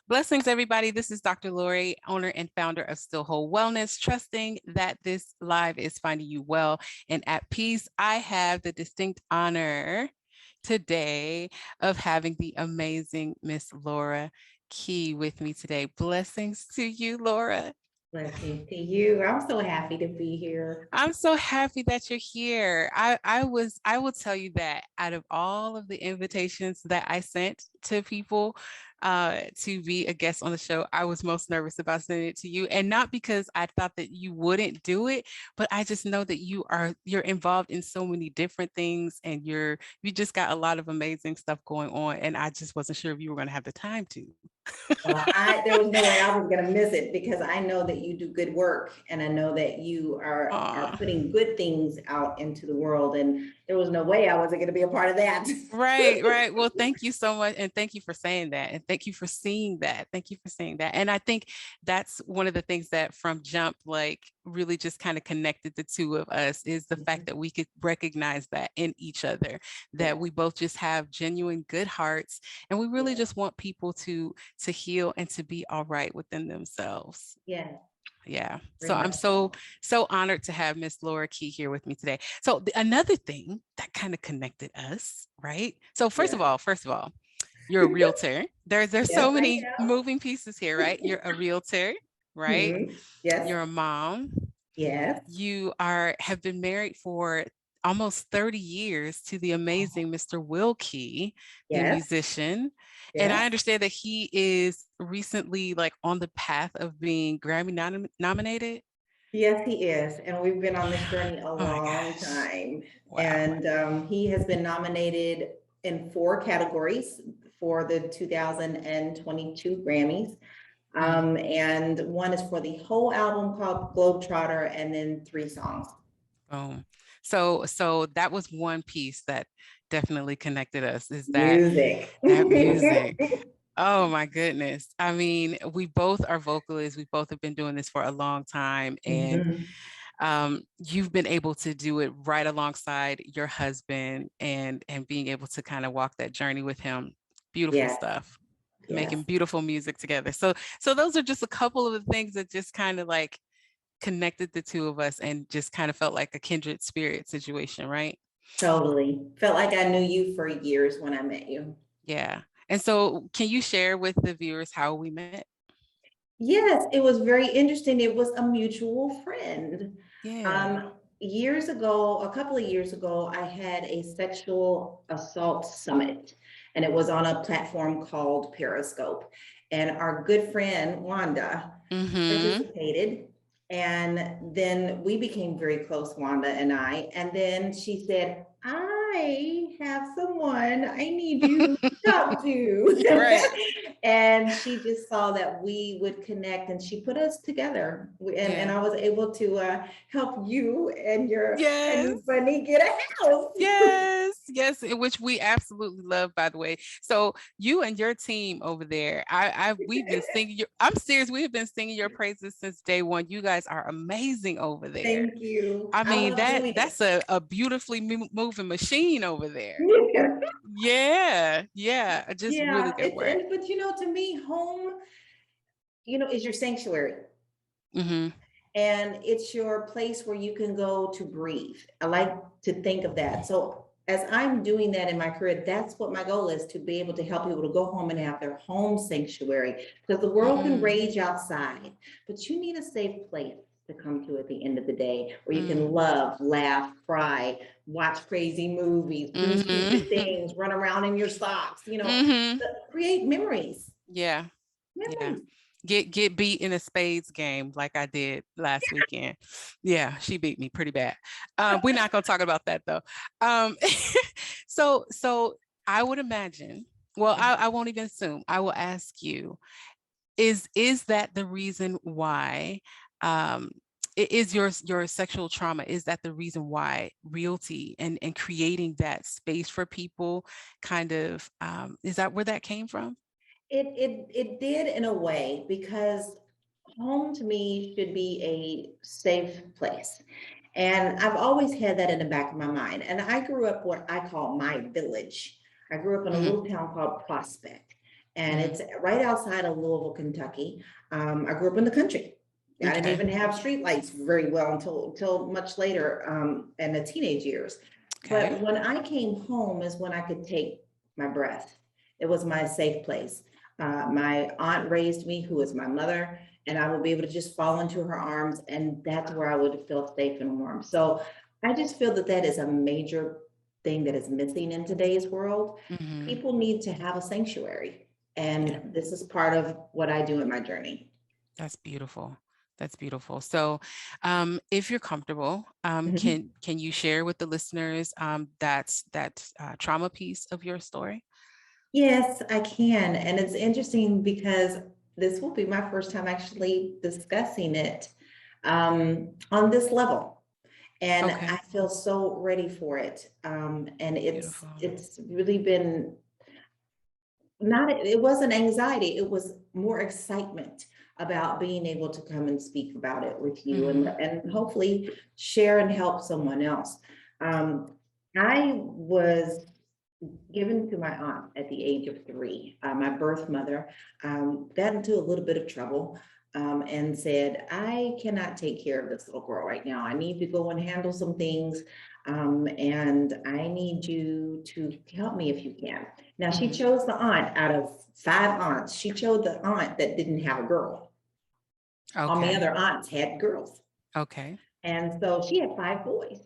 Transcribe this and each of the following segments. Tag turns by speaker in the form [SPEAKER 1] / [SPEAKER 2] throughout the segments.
[SPEAKER 1] Blessings, everybody. This is Dr. Lori, owner and founder of Still Whole Wellness, trusting that this live is finding you well and at peace. I have the distinct honor today of having the amazing Miss Laura Key with me today. Blessings to you, Laura.
[SPEAKER 2] Blessings to you. I'm so happy to be here.
[SPEAKER 1] I'm so happy that you're here. I will tell you that out of all of the invitations that I sent to people to be a guest on the show, I was most nervous about sending it to you. And not because I thought that you wouldn't do it, but I just know that you're involved in so many different things and you just got a lot of amazing stuff going on. And I just wasn't sure if you were going to have the time to.
[SPEAKER 2] Well, there was no way I was going to miss it because I know that you do good work and I know that you are putting good things out into the world, and there was no way I wasn't going to be a part of that.
[SPEAKER 1] Right. Well, thank you so much. And thank you for saying that. And thank you for seeing that. Thank you for saying that. And I think that's one of the things that from jump, like really just kind of connected the two of us is the fact that we could recognize that in each other, that we both just have genuine good hearts. And we really just want people to heal and to be all right within themselves. Yeah. So I'm so honored to have Miss Laura Key here with me today. So another thing that kind of connected us, right? So first of all, you're a realtor. There's so many moving pieces here, right? You're a realtor, right?
[SPEAKER 2] Yes.
[SPEAKER 1] You're a mom.
[SPEAKER 2] Yes.
[SPEAKER 1] You have been married for almost 30 years to the amazing Mr. Will Key, the musician. And I understand that he is recently like on the path of being Grammy nominated.
[SPEAKER 2] Yes, he is. And we've been on this journey a long time.
[SPEAKER 1] Wow.
[SPEAKER 2] And he has been nominated in 4 categories for the 2022 Grammys. And one is for the whole album called Globetrotter, and then 3 songs.
[SPEAKER 1] So that was one piece that definitely connected us, is that
[SPEAKER 2] music.
[SPEAKER 1] Oh my goodness. I mean, we both are vocalists. We both have been doing this for a long time. And you've been able to do it right alongside your husband and being able to kind of walk that journey with him. Beautiful stuff. Making beautiful music together. So those are just a couple of the things that just kind of like connected the two of us and just kind of felt like a kindred spirit situation, right?
[SPEAKER 2] Totally. Felt like I knew you for years when I met you.
[SPEAKER 1] Yeah. And so can you share with the viewers how we met?
[SPEAKER 2] Yes, it was very interesting. It was a mutual friend. Years ago, a couple of years ago, I had a sexual assault summit, and it was on a platform called Periscope. And our good friend, Wanda, participated. And then we became very close, Wanda and I. And then she said, I have someone I need you to talk to. And she just saw that we would connect, and she put us together. And I was able to help you and your bunny get a house.
[SPEAKER 1] Yes, which we absolutely love, by the way. So you and your team over there, we've been singing I'm serious, we've been singing your praises since day one. You guys are amazing over there.
[SPEAKER 2] Thank you.
[SPEAKER 1] I mean, that's a beautifully moving machine over there. Just really good work.
[SPEAKER 2] But to me, home, is your sanctuary. And it's your place where you can go to breathe. I like to think of that. So as I'm doing that in my career, that's what my goal is, to be able to help people to go home and have their home sanctuary, because the world can rage outside, but you need a safe place to come to at the end of the day, where you can love, laugh, cry, watch crazy movies, do stupid things, run around in your socks, create memories. Memories.
[SPEAKER 1] Get beat in a spades game like I did last weekend. Yeah, she beat me pretty bad. We're not gonna talk about that though. So I would imagine, well, I won't even assume, I will ask you, is that the reason why is your sexual trauma, is that the reason why realty and creating that space for people kind of, is that where that came from?
[SPEAKER 2] It did, in a way, because home to me should be a safe place. And I've always had that in the back of my mind. And I grew up what I call my village. I grew up in a little town called Prospect. and it's right outside of Louisville, Kentucky. I grew up in the country. I didn't even have streetlights very well until much later in the teenage years. But when I came home is when I could take my breath. It was my safe place. My aunt raised me, who was my mother, and I would be able to just fall into her arms, and that's where I would feel safe and warm. So I just feel that that is a major thing that is missing in today's world. People need to have a sanctuary, and this is part of what I do in my journey.
[SPEAKER 1] That's beautiful. That's beautiful. So, if you're comfortable, can you share with the listeners that trauma piece of your story?
[SPEAKER 2] Yes, I can. And it's interesting because this will be my first time actually discussing it on this level. And I feel so ready for it. And it's really been it wasn't anxiety, it was more excitement about being able to come and speak about it with you and hopefully share and help someone else. I was given to my aunt at the age of 3. My birth mother got into a little bit of trouble and said, I cannot take care of this little girl right now. I need to go and handle some things. And I need you to help me if you can. Now, she chose the aunt out of 5 aunts. She chose the aunt that didn't have a girl. All the other aunts had girls. And so she had 5 boys.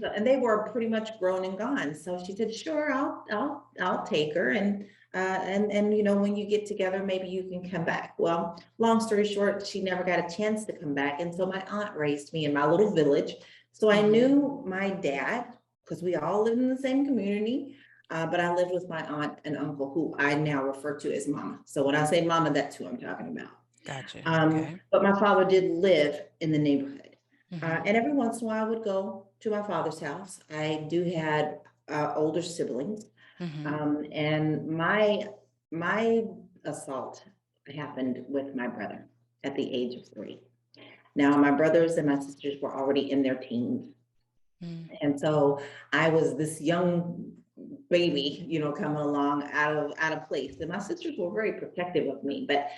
[SPEAKER 2] So, and they were pretty much grown and gone. So she said, "Sure, I'll take her, and you know, when you get together, maybe you can come back." Well, long story short, she never got a chance to come back, and so my aunt raised me in my little village. So I knew my dad because we all lived in the same community, but I lived with my aunt and uncle, who I now refer to as Mama. So when I say Mama, that's who I'm talking about.
[SPEAKER 1] Gotcha.
[SPEAKER 2] But my father did live in the neighborhood. And every once in a while I would go to my father's house. I do had older siblings. And my assault happened with my brother at the age of 3. Now, my brothers and my sisters were already in their teens. And so I was this young baby, you know, coming along out of place. And my sisters were very protective of me, but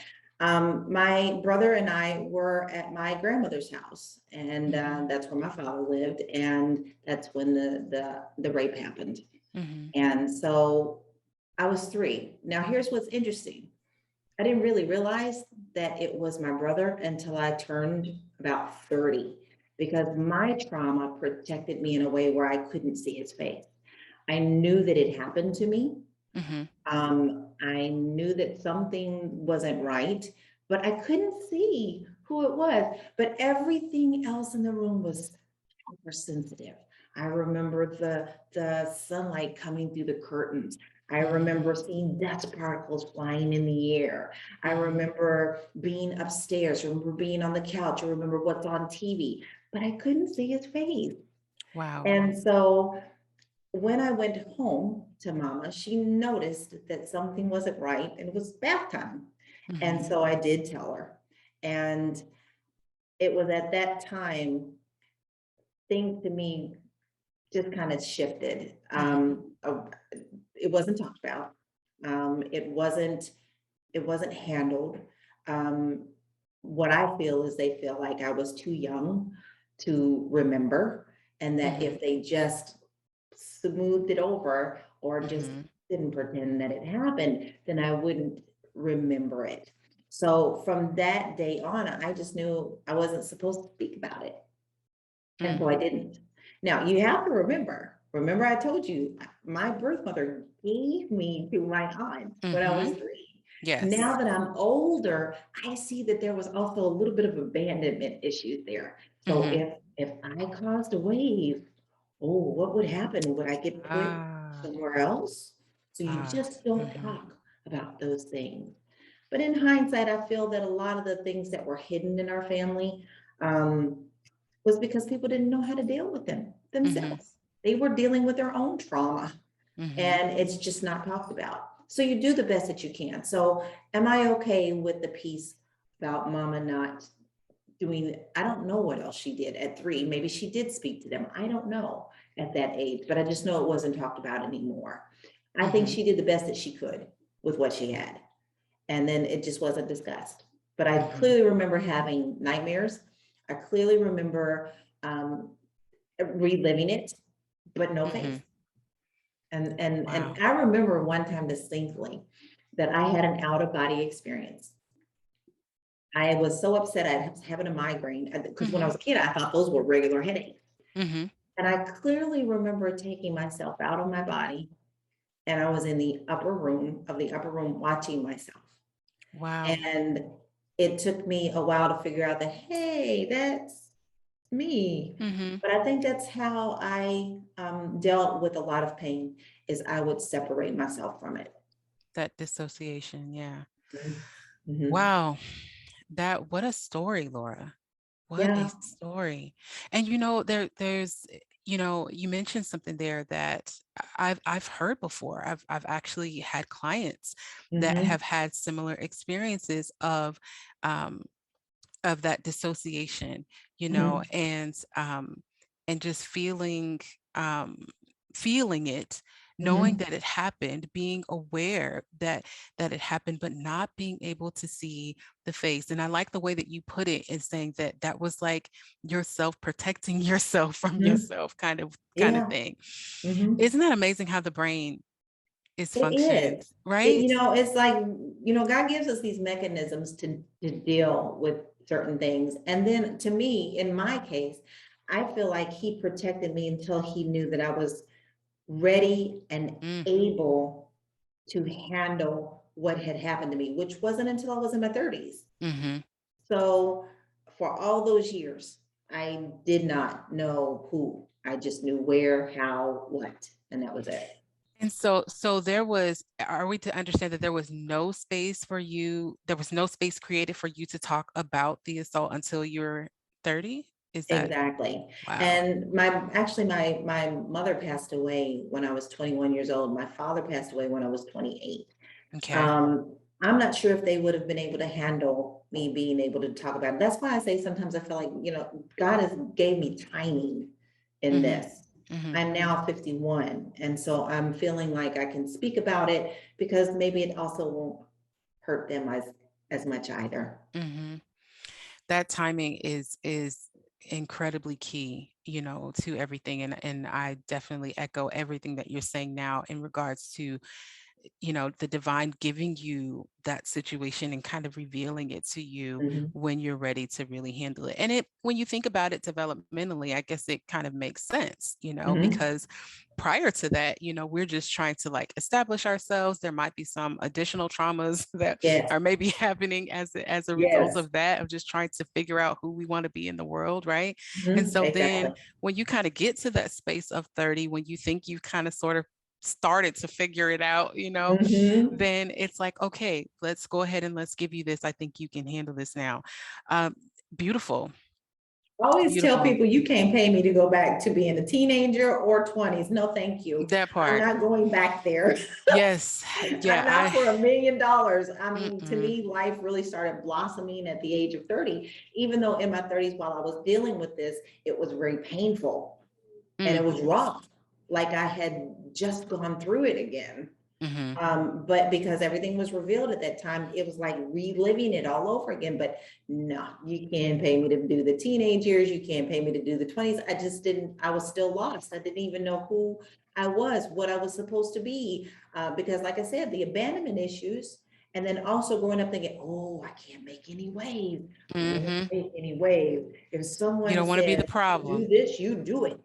[SPEAKER 2] my brother and I were at my grandmother's house, and that's where my father lived, and that's when the rape happened. And so I was 3. Now, here's what's interesting. I didn't really realize that it was my brother until I turned about 30, because my trauma protected me in a way where I couldn't see his face. I knew that it happened to me. I knew that something wasn't right, but I couldn't see who it was. But everything else in the room was super sensitive. I remember the sunlight coming through the curtains. I remember seeing dust particles flying in the air. I remember being upstairs. I remember being on the couch. I remember what's on TV, but I couldn't see his face.
[SPEAKER 1] Wow.
[SPEAKER 2] And so when I went home to Mama, she noticed that something wasn't right, and it was bath time. And so I did tell her. And it was at that time, things to me just kind of shifted. It wasn't talked about. It wasn't handled. What I feel is they feel like I was too young to remember, and that if they just smoothed it over or just didn't pretend that it happened, then I wouldn't remember it. So from that day on, I just knew I wasn't supposed to speak about it. And so I didn't. Now, you have to remember I told you my birth mother gave me to my aunt when I was 3. Now that I'm older, I see that there was also a little bit of abandonment issues there. So if I caused a wave, oh, what would happen? Would I get put somewhere else? So you just don't talk about those things. But in hindsight, I feel that a lot of the things that were hidden in our family was because people didn't know how to deal with them themselves. They were dealing with their own trauma, and it's just not talked about. So you do the best that you can. So am I okay with the piece about Mama not doing, I don't know what else she did at 3. Maybe she did speak to them. I don't know at that age, but I just know it wasn't talked about anymore. I think she did the best that she could with what she had. and then it just wasn't discussed. But I clearly remember having nightmares. I clearly remember reliving it, but no face. And I remember one time distinctly that I had an out of body experience. I was so upset. I was having a migraine because when I was a kid, I thought those were regular headaches. And I clearly remember taking myself out of my body, and I was in the upper room watching myself.
[SPEAKER 1] Wow.
[SPEAKER 2] And it took me a while to figure out that, hey, that's me. But I think that's how I dealt with a lot of pain, is I would separate myself from it.
[SPEAKER 1] That dissociation. Yeah.
[SPEAKER 2] Mm-hmm.
[SPEAKER 1] Wow. What a story, Laura. What a story. And there's, you mentioned something there that I've heard before. I've actually had clients that have had similar experiences of that dissociation, and just feeling it, knowing that it happened, being aware that it happened, but not being able to see the face. And I like the way that you put it, in saying that that was like yourself protecting yourself from yourself kind of thing. Isn't that amazing how the brain is functioning, right?
[SPEAKER 2] It's like, God gives us these mechanisms to deal with certain things. And then to me, in my case, I feel like he protected me until he knew that I was ready and able to handle what had happened to me, which wasn't until I was in my 30s. So for all those years, I did not know who. I just knew where, how, what, and that was it.
[SPEAKER 1] And so are we to understand that there was no space for you, there was no space created for you to talk about the assault until you're 30? Is that
[SPEAKER 2] exactly?
[SPEAKER 1] Wow.
[SPEAKER 2] And my mother passed away when I was 21 years old. My father passed away when I was 28.
[SPEAKER 1] Okay.
[SPEAKER 2] I'm not sure if they would have been able to handle me being able to talk about it. That's why I say sometimes I feel like, God has gave me timing in this. I'm now 51. And so I'm feeling like I can speak about it, because maybe it also won't hurt them as much either.
[SPEAKER 1] That timing is incredibly key, to everything. And I definitely echo everything that you're saying now in regards to the divine giving you that situation and kind of revealing it to you when you're ready to really handle it. And when you think about it developmentally, I guess it kind of makes sense, because prior to that, we're just trying to like establish ourselves. There might be some additional traumas that are maybe happening as a result of that, of just trying to figure out who we want to be in the world, right? And so then when you kind of get to that space of 30, when you think you've kind of sort of started to figure it out, then it's like, okay, let's go ahead and let's give you this. I think you can handle this now. Beautiful.
[SPEAKER 2] I always tell people, you can't pay me to go back to being a teenager or 20s. No, thank you.
[SPEAKER 1] That part.
[SPEAKER 2] I'm not going back there.
[SPEAKER 1] Yes. Yeah.
[SPEAKER 2] I'm not for $1 million. I mean, to me, life really started blossoming at the age of 30, even though in my 30s, while I was dealing with this, it was very painful and it was raw. Like I had just gone through it again. But because everything was revealed at that time, it was like reliving it all over again. But no, you can't pay me to do the teenage years. You can't pay me to do the 20s. I was still lost. I didn't even know who I was, what I was supposed to be. Because like I said, the abandonment issues, and then also growing up thinking, oh, I can't make any waves. I won't make any waves. If someone
[SPEAKER 1] you don't want to be the problem,
[SPEAKER 2] do this, you do it.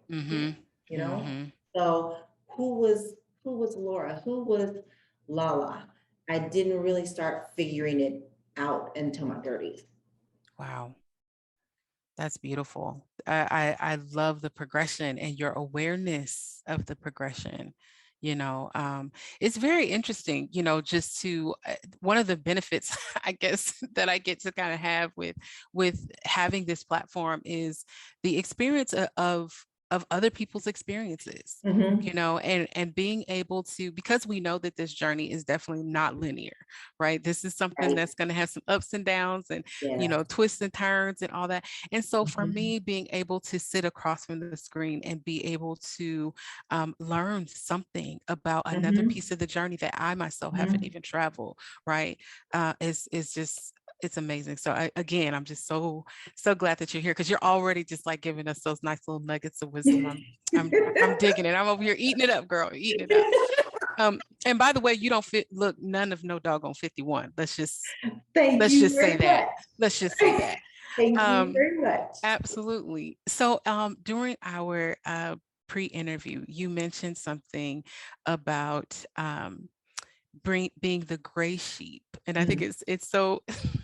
[SPEAKER 2] So who was Laura? Who was Lala? I didn't really start figuring it out until my 30s.
[SPEAKER 1] Wow. That's beautiful. I love the progression and your awareness of the progression. It's very interesting, just to one of the benefits, I guess, that I get to kind of have with having this platform is the experience of other people's experiences,
[SPEAKER 2] Mhm.
[SPEAKER 1] you know, and being able to, because we know that this journey is definitely not linear, right? This is something
[SPEAKER 2] Right.
[SPEAKER 1] that's going to have some ups and downs and, you
[SPEAKER 2] Yes.
[SPEAKER 1] know, twists and turns and all that. And so for
[SPEAKER 2] Mhm.
[SPEAKER 1] me, being able to sit across from the screen and be able to learn something about another
[SPEAKER 2] Mhm.
[SPEAKER 1] piece of the journey that I myself haven't
[SPEAKER 2] Mhm.
[SPEAKER 1] even traveled, right? Is just, it's amazing. So again, I'm just so glad that you're here, because you're already just like giving us those nice little nuggets of wisdom. I'm digging it. I'm over here eating it up, girl, eating it up. And by the way, you don't fit, look, none of no doggone 51.
[SPEAKER 2] Thank
[SPEAKER 1] Let's
[SPEAKER 2] you
[SPEAKER 1] just say
[SPEAKER 2] very
[SPEAKER 1] that.
[SPEAKER 2] much.
[SPEAKER 1] Let's just say that.
[SPEAKER 2] Thank you
[SPEAKER 1] Um,
[SPEAKER 2] very much.
[SPEAKER 1] absolutely. So during our pre-interview, you mentioned something about being the gray sheep, and I think
[SPEAKER 2] Mhm.
[SPEAKER 1] it's so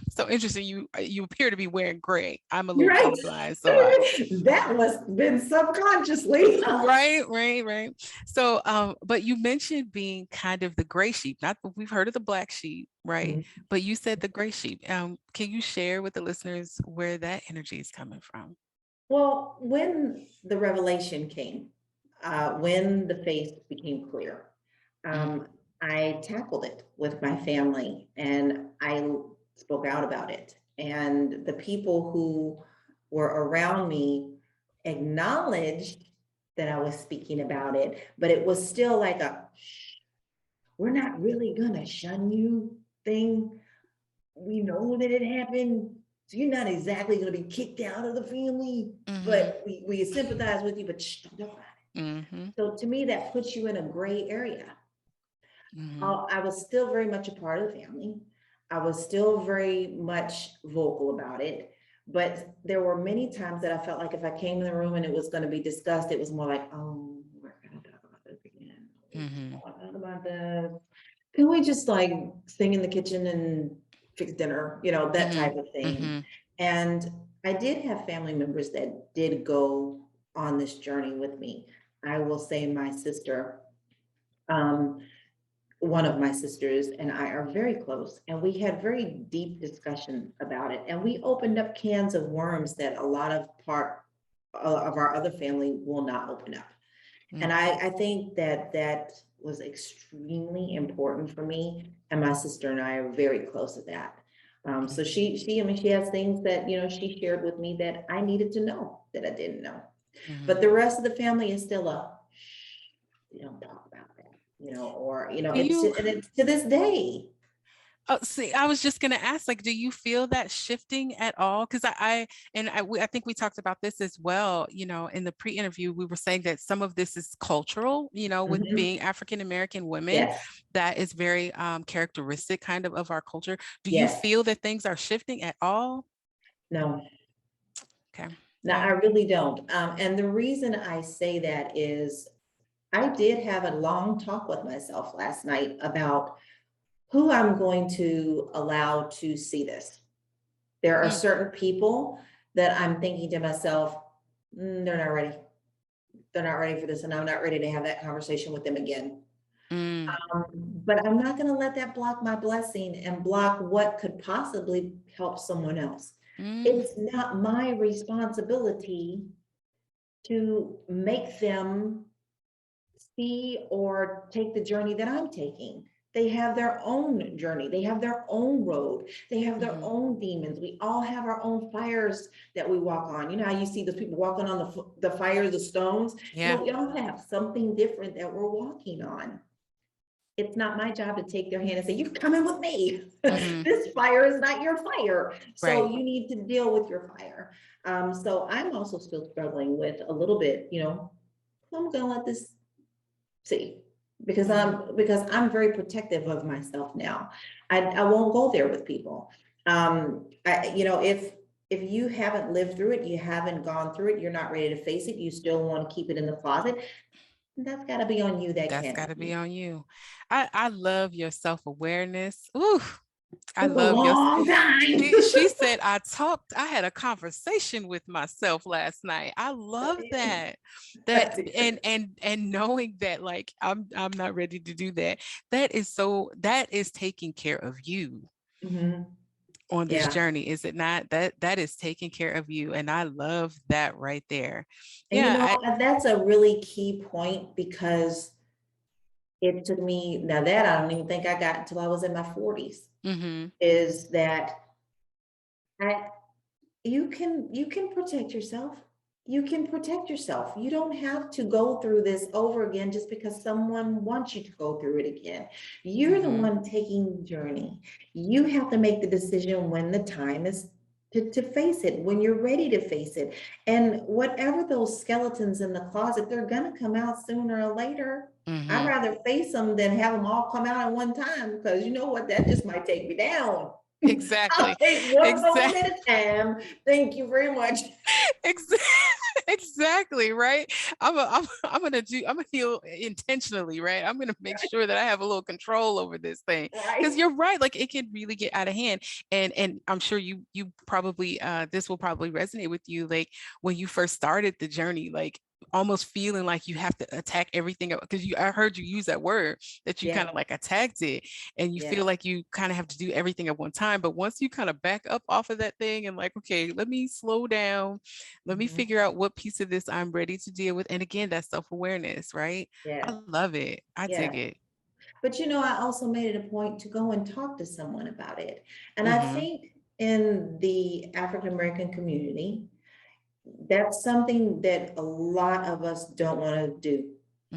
[SPEAKER 1] so interesting. You appear to be wearing gray. I'm a
[SPEAKER 2] You're
[SPEAKER 1] little
[SPEAKER 2] right.
[SPEAKER 1] colorblind, so I
[SPEAKER 2] That must have been subconsciously.
[SPEAKER 1] right. So but you mentioned being kind of the gray sheep. Not that we've heard of the black sheep, right?
[SPEAKER 2] Mhm.
[SPEAKER 1] But you said the gray sheep. Can you share with the listeners where that energy is coming from?
[SPEAKER 2] Well, when the revelation came, when the faith became clear,
[SPEAKER 1] Mm,
[SPEAKER 2] um, I tackled it with my family and I spoke out about it. And the people who were around me acknowledged that I was speaking about it, but it was still like a, "Shh, we're not really gonna shun you" thing. We know that it happened. So you're not exactly going to be kicked out of the family,
[SPEAKER 1] mm-hmm,
[SPEAKER 2] but we sympathize with you, but shh, don't talk about it.
[SPEAKER 1] mm-hmm,
[SPEAKER 2] So to me, that puts you in a gray area.
[SPEAKER 1] mm-hmm,
[SPEAKER 2] I was still very much a part of the family. I was still very much vocal about it. But there were many times that I felt like if I came in the room and it was going to be discussed, it was more like, oh, we're going to talk about this again. We're
[SPEAKER 1] mm-hmm,
[SPEAKER 2] going to talk about this. Can we just like sing in the kitchen and fix dinner, that
[SPEAKER 1] mm-hmm,
[SPEAKER 2] type of thing.
[SPEAKER 1] mm-hmm,
[SPEAKER 2] And I did have family members that did go on this journey with me. I will say my sister, um, one of my sisters and I are very close, and we had very deep discussion about it. And we opened up cans of worms that a lot of our other family will not open up. And I think that that was extremely important for me. And my sister and I are very close to that. So I mean, she has things that, she shared with me that I needed to know that I didn't know.
[SPEAKER 1] mm-hmm.
[SPEAKER 2] But the rest of the family is still we don't talk about that, or,
[SPEAKER 1] Do you
[SPEAKER 2] it's to this day.
[SPEAKER 1] Oh, see, I was just going to ask, like, do you feel that shifting at all? Because I think we talked about this as well. You know, in the pre-interview, we were saying that some of this is cultural. You know, with
[SPEAKER 2] Mhm.
[SPEAKER 1] being African American women,
[SPEAKER 2] Yes,
[SPEAKER 1] that is very characteristic, kind of our culture. Do you
[SPEAKER 2] yes,
[SPEAKER 1] feel that things are shifting at all?
[SPEAKER 2] no,
[SPEAKER 1] Okay.
[SPEAKER 2] no, I
[SPEAKER 1] Yeah.
[SPEAKER 2] really don't. And the reason I say that is I did have a long talk with myself last night about who I'm going to allow to see this. There are
[SPEAKER 1] Mm,
[SPEAKER 2] certain people that I'm thinking to myself, they're not ready. They're not ready for this, and I'm not ready to have that conversation with them again.
[SPEAKER 1] mm,
[SPEAKER 2] But I'm not going to let that block my blessing and block what could possibly help someone else.
[SPEAKER 1] mm,
[SPEAKER 2] It's not my responsibility to make them see or take the journey that I'm taking. They have their own journey. They have their own road. They have their
[SPEAKER 1] mhm.
[SPEAKER 2] own demons. We all have our own fires that we walk on. You know how you see those people walking on the fire, the stones?
[SPEAKER 1] Yeah.
[SPEAKER 2] We all have something different that we're walking on. It's not my job to take their hand and say, "You're coming with me."
[SPEAKER 1] Hmm.
[SPEAKER 2] This fire is not your fire. So
[SPEAKER 1] Right.
[SPEAKER 2] you need to deal with your fire. So I'm also still struggling with a little bit, I'm gonna let this see,
[SPEAKER 1] Hmm.
[SPEAKER 2] because I'm very protective of myself now. I won't go there with people. If you haven't lived through it, you haven't gone through it, you're not ready to face it, you still want to keep it in the closet, that's got to be on you. That
[SPEAKER 1] That's
[SPEAKER 2] can't
[SPEAKER 1] got
[SPEAKER 2] be
[SPEAKER 1] to be
[SPEAKER 2] me.
[SPEAKER 1] on you. I love your self-awareness. Ooh, I
[SPEAKER 2] Took a
[SPEAKER 1] love your
[SPEAKER 2] long time.
[SPEAKER 1] she said I had a conversation with myself last night. I love that.
[SPEAKER 2] I
[SPEAKER 1] That
[SPEAKER 2] did.
[SPEAKER 1] and knowing that, like, I'm not ready to do that. That is taking care of you.
[SPEAKER 2] Mhm.
[SPEAKER 1] on this journey, is it not? That is taking care of you. And I love that right there.
[SPEAKER 2] And
[SPEAKER 1] Yeah.
[SPEAKER 2] that's a really key point, because it took me, now that I don't even think I got until I was in my 40s, is that I you can protect yourself. You can protect yourself. You don't have to go through this over again just because someone wants you to go through it again. You're the one taking the journey. You have to make the decision when the time is to face it, when you're ready to face it. And whatever those skeletons in the closet, they're gonna come out sooner or later. I'd rather face them than have them all come out at one time, because you know what, that just might take me down.
[SPEAKER 1] Exactly.
[SPEAKER 2] I'll take one moment at a time. Thank you very much.
[SPEAKER 1] Exactly, right. I'm gonna heal intentionally, right? I'm gonna make sure that I have a little control over this thing, because
[SPEAKER 2] Right.
[SPEAKER 1] you're right, like it can really get out of hand. And I'm sure you probably this will probably resonate with you, like when you first started the journey, like almost feeling like you have to attack everything, because I heard you use that word, that you kind of like attacked it, and you feel like you kind of have to do everything at one time. But once you kind of back up off of that thing and like, okay, let me slow down, let me figure out what piece of this I'm ready to deal with. And again, that's self-awareness, right? I
[SPEAKER 2] Yeah.
[SPEAKER 1] love it. I dig
[SPEAKER 2] Yeah.
[SPEAKER 1] it.
[SPEAKER 2] But I also made it a point to go and talk to someone about it. And I think in the African American community, that's something that a lot of us don't want to do.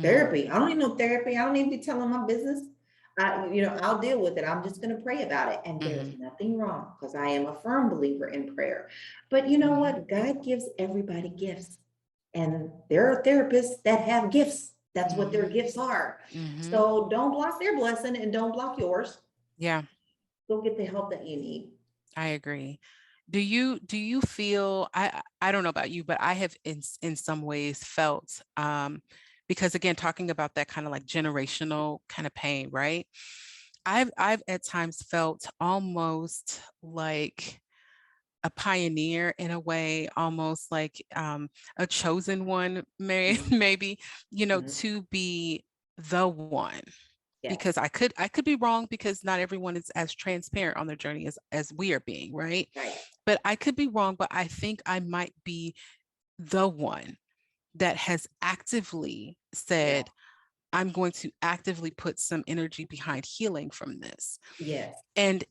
[SPEAKER 2] Therapy. I don't need no therapy. I don't need to be telling my business. I'll deal with it. I'm just going to pray about it. And there's nothing wrong, because I am a firm believer in prayer. But you know what? God gives everybody gifts. And there are therapists that have gifts. That's what their gifts are. So don't block their blessing and don't block yours.
[SPEAKER 1] Yeah.
[SPEAKER 2] Go get the help that you need.
[SPEAKER 1] I agree. Do you feel, I don't know about you, but I have in some ways felt because again, talking about that kind of like generational kind of pain, right? I've at times felt almost like a pioneer in a way, almost like a chosen one, maybe, to be the one, because
[SPEAKER 2] Yes.
[SPEAKER 1] I could be wrong, because not everyone is as transparent on their journey as we are being, right?
[SPEAKER 2] Right.
[SPEAKER 1] But I could be wrong, but I think I might be the one that has actively
[SPEAKER 2] Yeah.
[SPEAKER 1] said, I'm going to actively put some energy behind healing from this.
[SPEAKER 2] Yes.
[SPEAKER 1] And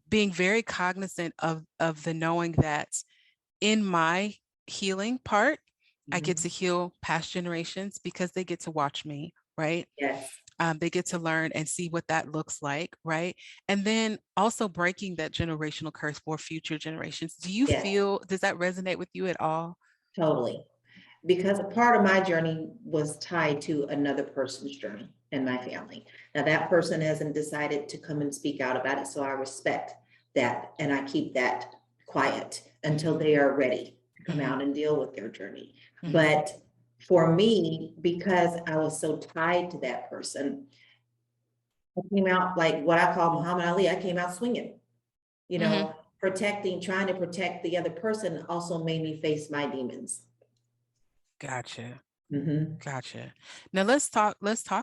[SPEAKER 1] being very cognizant of the knowing that in my healing part, I get to heal past generations because they get to watch me, right?
[SPEAKER 2] Yes.
[SPEAKER 1] They get to learn and see what that looks like, right? And then also breaking that generational curse for future generations.
[SPEAKER 2] Yes.
[SPEAKER 1] Does that resonate with you at all?
[SPEAKER 2] Totally. Because a part of my journey was tied to another person's journey in my family. Now, that person hasn't decided to come and speak out about it, so I respect that, and I keep that quiet until they are ready to come out and deal with their journey. But for me, because I was so tied to that person, I came out like what I call Muhammad Ali. I came out swinging, trying to protect the other person also made me face my demons.
[SPEAKER 1] Gotcha.
[SPEAKER 2] Mm-hmm.
[SPEAKER 1] Gotcha. Now let's talk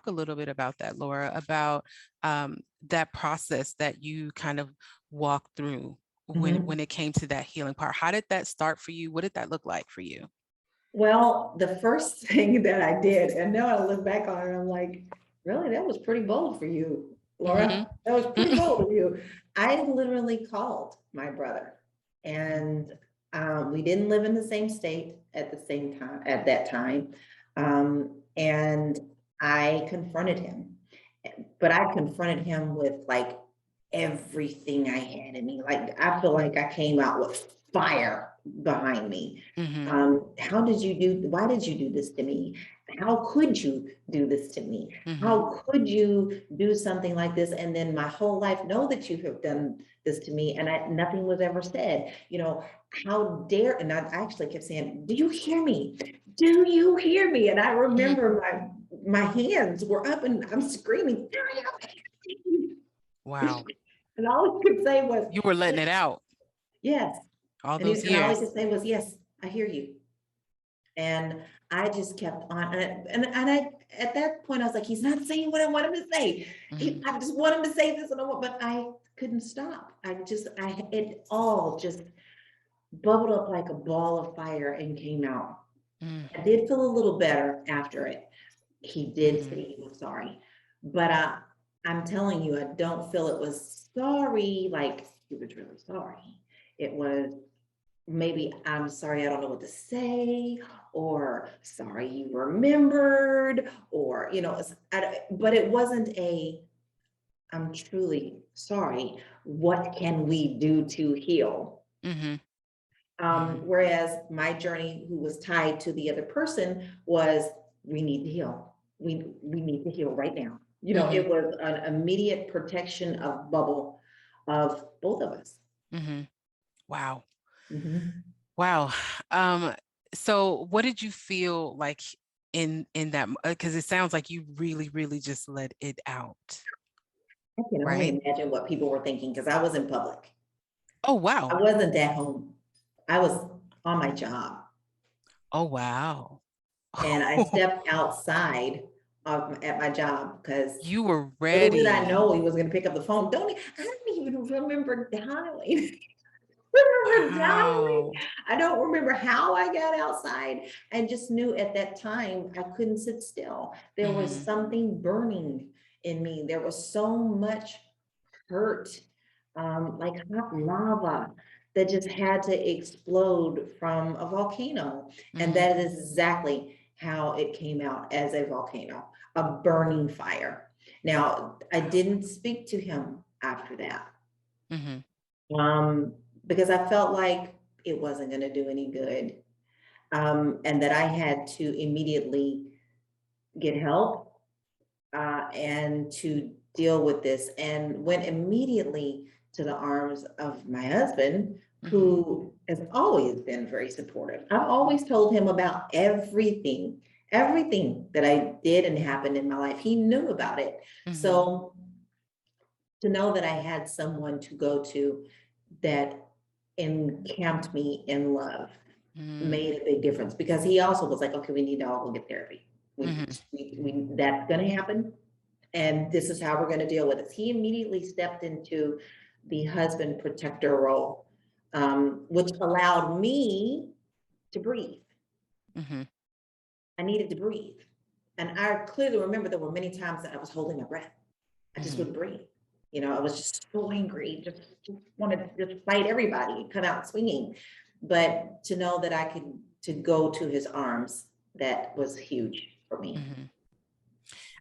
[SPEAKER 1] a little bit about that, Laura, about that process that you kind of walked through
[SPEAKER 2] Mm-hmm.
[SPEAKER 1] when it came to that healing part. How did that start for you? What did that look like for you?
[SPEAKER 2] Well, the first thing that I did, and now I look back on it, I'm like, really, that was pretty bold for you,
[SPEAKER 1] Mm-hmm.
[SPEAKER 2] Laura. That was pretty bold of you. I literally called my brother, and we didn't live in the same state at the same time at that time. And I confronted him, but I confronted him with like everything I had in me. Like I feel like I came out with fire behind me.
[SPEAKER 1] Mm-hmm.
[SPEAKER 2] Why did you do this to me? How could you do this to me?
[SPEAKER 1] Mm-hmm.
[SPEAKER 2] How could you do something like this? And then my whole life know that you have done this to me, and nothing was ever said. How dare, and I actually kept saying, do you hear me? Do you hear me? And I
[SPEAKER 1] Mm-hmm.
[SPEAKER 2] remember my hands were up and I'm screaming, do you hear me?
[SPEAKER 1] Wow.
[SPEAKER 2] And all he could say was,
[SPEAKER 1] You were letting it out
[SPEAKER 2] yes.
[SPEAKER 1] all
[SPEAKER 2] And,
[SPEAKER 1] those
[SPEAKER 2] and all he
[SPEAKER 1] years.
[SPEAKER 2] could say was, yes, I hear you. And I just kept on. And at that point, I was like, he's not saying what I want him to say.
[SPEAKER 1] Mm-hmm.
[SPEAKER 2] I just want him to say this. But I couldn't stop. It all just bubbled up like a ball of fire and came out. I did feel a little better after it. He did say he was sorry, but I'm telling you, I don't feel it was sorry, like he was really sorry. It was maybe, I'm sorry, I don't know what to say, or sorry you remembered, or, but it wasn't I'm truly sorry. What can we do to heal? Whereas my journey, who was tied to the other person, was we need to heal. We need to heal right now. It was an immediate protection of bubble of both of us.
[SPEAKER 1] Wow.
[SPEAKER 2] Mhm.
[SPEAKER 1] Wow. So what did you feel like in that, because it sounds like you really, really just let it out,
[SPEAKER 2] I can only
[SPEAKER 1] right?
[SPEAKER 2] imagine what people were thinking because I was in public.
[SPEAKER 1] Oh,
[SPEAKER 2] I
[SPEAKER 1] wow.
[SPEAKER 2] wasn't at home. I was on my job.
[SPEAKER 1] Oh, wow.
[SPEAKER 2] And I stepped outside at my job because
[SPEAKER 1] You were
[SPEAKER 2] little did I
[SPEAKER 1] ready.
[SPEAKER 2] know he was going to pick up the phone. I don't even remember dialing. remember dialing.
[SPEAKER 1] Wow.
[SPEAKER 2] I don't remember how I got outside. I just knew at that time I couldn't sit still. There was something burning in me. There was so much hurt, like hot lava that just had to explode from a volcano. And that is exactly how it came out, as a volcano, a burning fire. Now, I didn't speak to him after that, because I felt like it wasn't going to do any good, and that I had to immediately get help, and to deal with this, and went immediately to the arms of my husband, who has always been very supportive. I've always told him about everything that I did and happened in my life. He knew about it. So to know that I had someone to go to that encamped me in love made a big difference, because he also was like, okay, we need to all go get therapy. That's going to happen. And this is how we're going to deal with it. He immediately stepped into the husband protector role, which allowed me to breathe. I needed to breathe. And I clearly remember there were many times that I was holding my breath. I just wouldn't breathe. I was just so angry, just wanted to just fight everybody and come out swinging. But to know that I could to go to his arms, that was huge for me.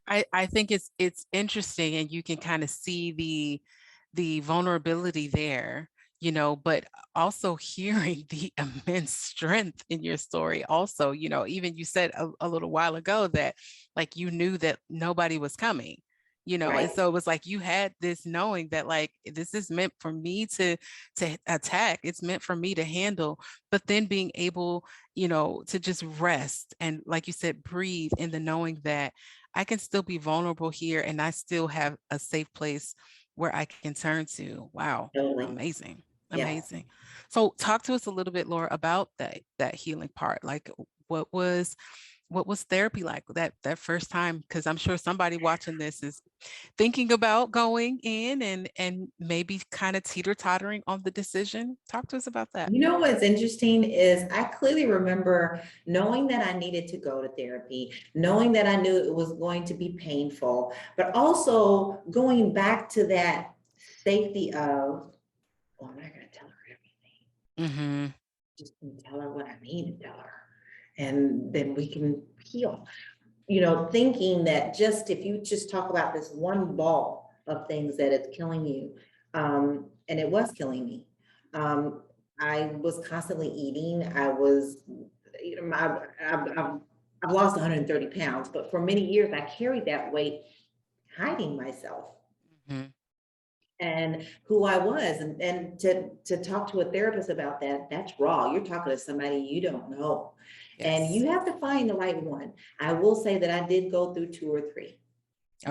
[SPEAKER 1] I think it's interesting, and you can kind of see the vulnerability there, but also hearing the immense strength in your story. Also, even you said a little while ago that like you knew that nobody was coming, and so it was like you had this knowing that like this is meant for me to attack, it's meant for me to handle, but then being able, to just rest and, like you said, breathe in the knowing that I can still be vulnerable here and I still have a safe place where I can turn to. Wow.
[SPEAKER 2] Totally.
[SPEAKER 1] Amazing.
[SPEAKER 2] Yeah.
[SPEAKER 1] Amazing. So talk to us a little bit, Laura, about that healing part. Like what was therapy like that first time? Because I'm sure somebody watching this is thinking about going in and maybe kind of teeter-tottering on the decision. Talk to us about that.
[SPEAKER 2] What's interesting is I clearly remember knowing that I needed to go to therapy, knowing that I knew it was going to be painful, but also going back to that safety of, well, I'm not going to tell her everything. Just tell her what I need to tell her, and then we can heal. Thinking that just if you just talk about this one ball of things that it's killing you, and it was killing me. I was constantly eating. I was, I've lost 130 pounds, but for many years I carried that weight, hiding myself and who I was. And to talk to a therapist about that, that's raw. You're talking to somebody you don't know. And you have to find the right one. I will say that I did go through 2 or 3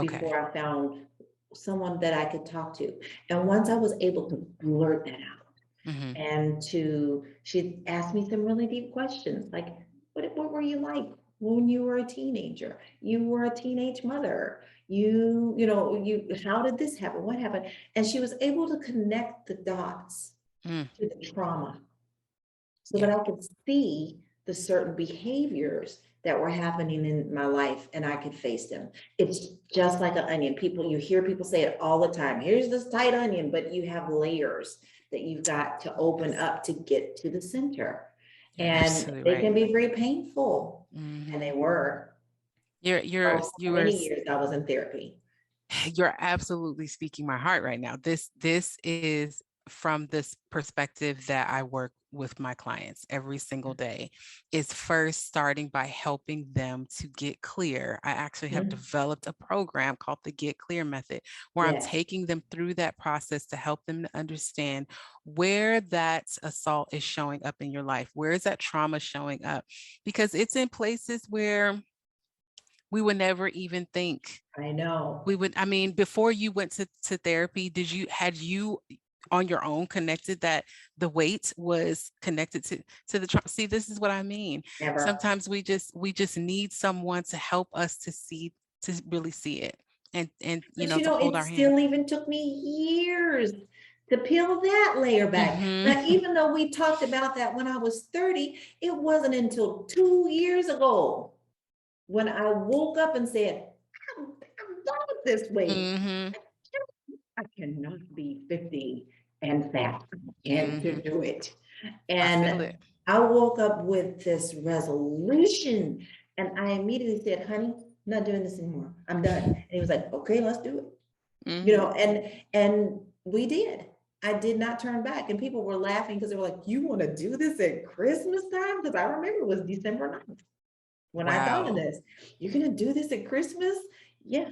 [SPEAKER 2] before I found someone that I could talk to. And once I was able to blurt that out, and she asked me some really deep questions, like, what were you like when you were a teenager? You were a teenage mother. how did this happen? What happened? And she was able to connect the dots
[SPEAKER 1] Mm.
[SPEAKER 2] to the trauma so that
[SPEAKER 1] Yeah.
[SPEAKER 2] I could see the certain behaviors that were happening in my life and I could face them. It's just like an onion. You hear people say it all the time. Here's this tight onion, but you have layers that you've got to open
[SPEAKER 1] Yes.
[SPEAKER 2] up to get to the center.
[SPEAKER 1] You're
[SPEAKER 2] And
[SPEAKER 1] absolutely
[SPEAKER 2] they
[SPEAKER 1] right.
[SPEAKER 2] can be very painful. And
[SPEAKER 1] Hmm.
[SPEAKER 2] they were.
[SPEAKER 1] You're
[SPEAKER 2] For
[SPEAKER 1] you're you are
[SPEAKER 2] many years I was in therapy.
[SPEAKER 1] you're absolutely speaking my heart right now. This is from this perspective that I work with my clients every single day, is first starting by helping them to get clear. I actually have
[SPEAKER 2] Mhm.
[SPEAKER 1] developed a program called the Get Clear Method, where I'm
[SPEAKER 2] Yes,
[SPEAKER 1] taking them through that process to help them to understand where that assault is showing up in your life. Where is that trauma showing up? Because it's in places where we would never even think
[SPEAKER 2] I know.
[SPEAKER 1] we would. I mean, before you went to therapy, had you on your own connected that the weight was connected to the trauma? See, this is what I mean.
[SPEAKER 2] Never.
[SPEAKER 1] Sometimes we just need someone to help us to see, to really see it, and
[SPEAKER 2] But
[SPEAKER 1] to hold
[SPEAKER 2] it
[SPEAKER 1] our hand.
[SPEAKER 2] still even took me years to peel that layer back.
[SPEAKER 1] Hmm.
[SPEAKER 2] Now, even though we talked about that when I was 30, it wasn't until 2 years ago when I woke up and said, I'm done with this weight.
[SPEAKER 1] Hmm.
[SPEAKER 2] I cannot be 50 and fat. I can't
[SPEAKER 1] Hmm.
[SPEAKER 2] do it.
[SPEAKER 1] I feel
[SPEAKER 2] And
[SPEAKER 1] it.
[SPEAKER 2] I woke up with this resolution and I immediately said, honey, I'm not doing this anymore. I'm done. And he was like, okay, let's do it.
[SPEAKER 1] Hmm.
[SPEAKER 2] And we did. I did not turn back. And people were laughing because they were like, you want to do this at Christmas time? Because I remember it was December 9th when I thought of
[SPEAKER 1] Wow.
[SPEAKER 2] this. You're going to do this at Christmas? Yeah.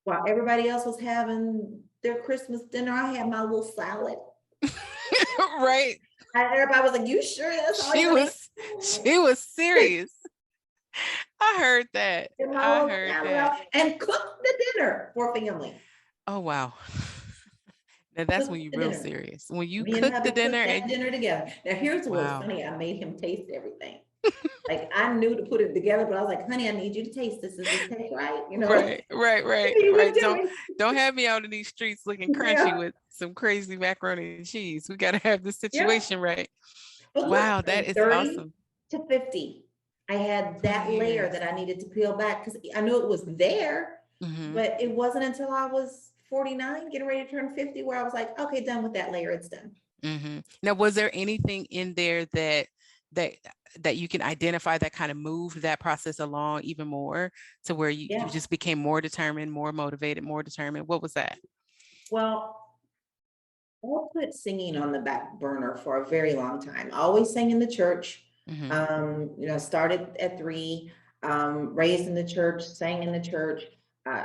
[SPEAKER 2] While everybody else was having their Christmas dinner, I had my little salad.
[SPEAKER 1] Right.
[SPEAKER 2] And everybody was like, you sure that's all
[SPEAKER 1] She
[SPEAKER 2] you're going
[SPEAKER 1] was she was
[SPEAKER 2] to
[SPEAKER 1] serious. I heard that.
[SPEAKER 2] get my
[SPEAKER 1] I
[SPEAKER 2] little
[SPEAKER 1] heard
[SPEAKER 2] salad
[SPEAKER 1] that.
[SPEAKER 2] out and cook the dinner for family?
[SPEAKER 1] Oh, wow. Now that's when
[SPEAKER 2] Cook
[SPEAKER 1] you
[SPEAKER 2] the
[SPEAKER 1] real
[SPEAKER 2] dinner.
[SPEAKER 1] serious. When you
[SPEAKER 2] Me and
[SPEAKER 1] cook the
[SPEAKER 2] hubby
[SPEAKER 1] dinner
[SPEAKER 2] cooked
[SPEAKER 1] and
[SPEAKER 2] that dinner together. Now, here's what was
[SPEAKER 1] wow.
[SPEAKER 2] funny. I made him taste everything. Like I knew to put it together, but I was like, honey, I need you to taste this. Does this taste right?
[SPEAKER 1] Right, right, right,
[SPEAKER 2] He would
[SPEAKER 1] right.
[SPEAKER 2] do
[SPEAKER 1] Don't have me out in these streets looking
[SPEAKER 2] it.
[SPEAKER 1] crunchy
[SPEAKER 2] Yeah,
[SPEAKER 1] with some crazy macaroni and cheese. We gotta have the
[SPEAKER 2] yeah.
[SPEAKER 1] situation right.
[SPEAKER 2] But look,
[SPEAKER 1] Wow, that
[SPEAKER 2] from
[SPEAKER 1] is
[SPEAKER 2] 30
[SPEAKER 1] awesome.
[SPEAKER 2] to 50, I had
[SPEAKER 1] 20
[SPEAKER 2] that layer
[SPEAKER 1] years.
[SPEAKER 2] that I needed to peel back because I knew it was there,
[SPEAKER 1] Hmm.
[SPEAKER 2] but it wasn't until I was 49, getting ready to turn 50, where I was like, okay, done with that layer. It's done.
[SPEAKER 1] Hmm. Now, was there anything in there that that you can identify that kind of moved that process along even more to where you
[SPEAKER 2] Yeah.
[SPEAKER 1] just became more determined, more motivated, more determined? What was that?
[SPEAKER 2] Well, I put singing on the back burner for a very long time. I always sang in the church.
[SPEAKER 1] Hmm.
[SPEAKER 2] Started at 3, raised in the church, sang in the church,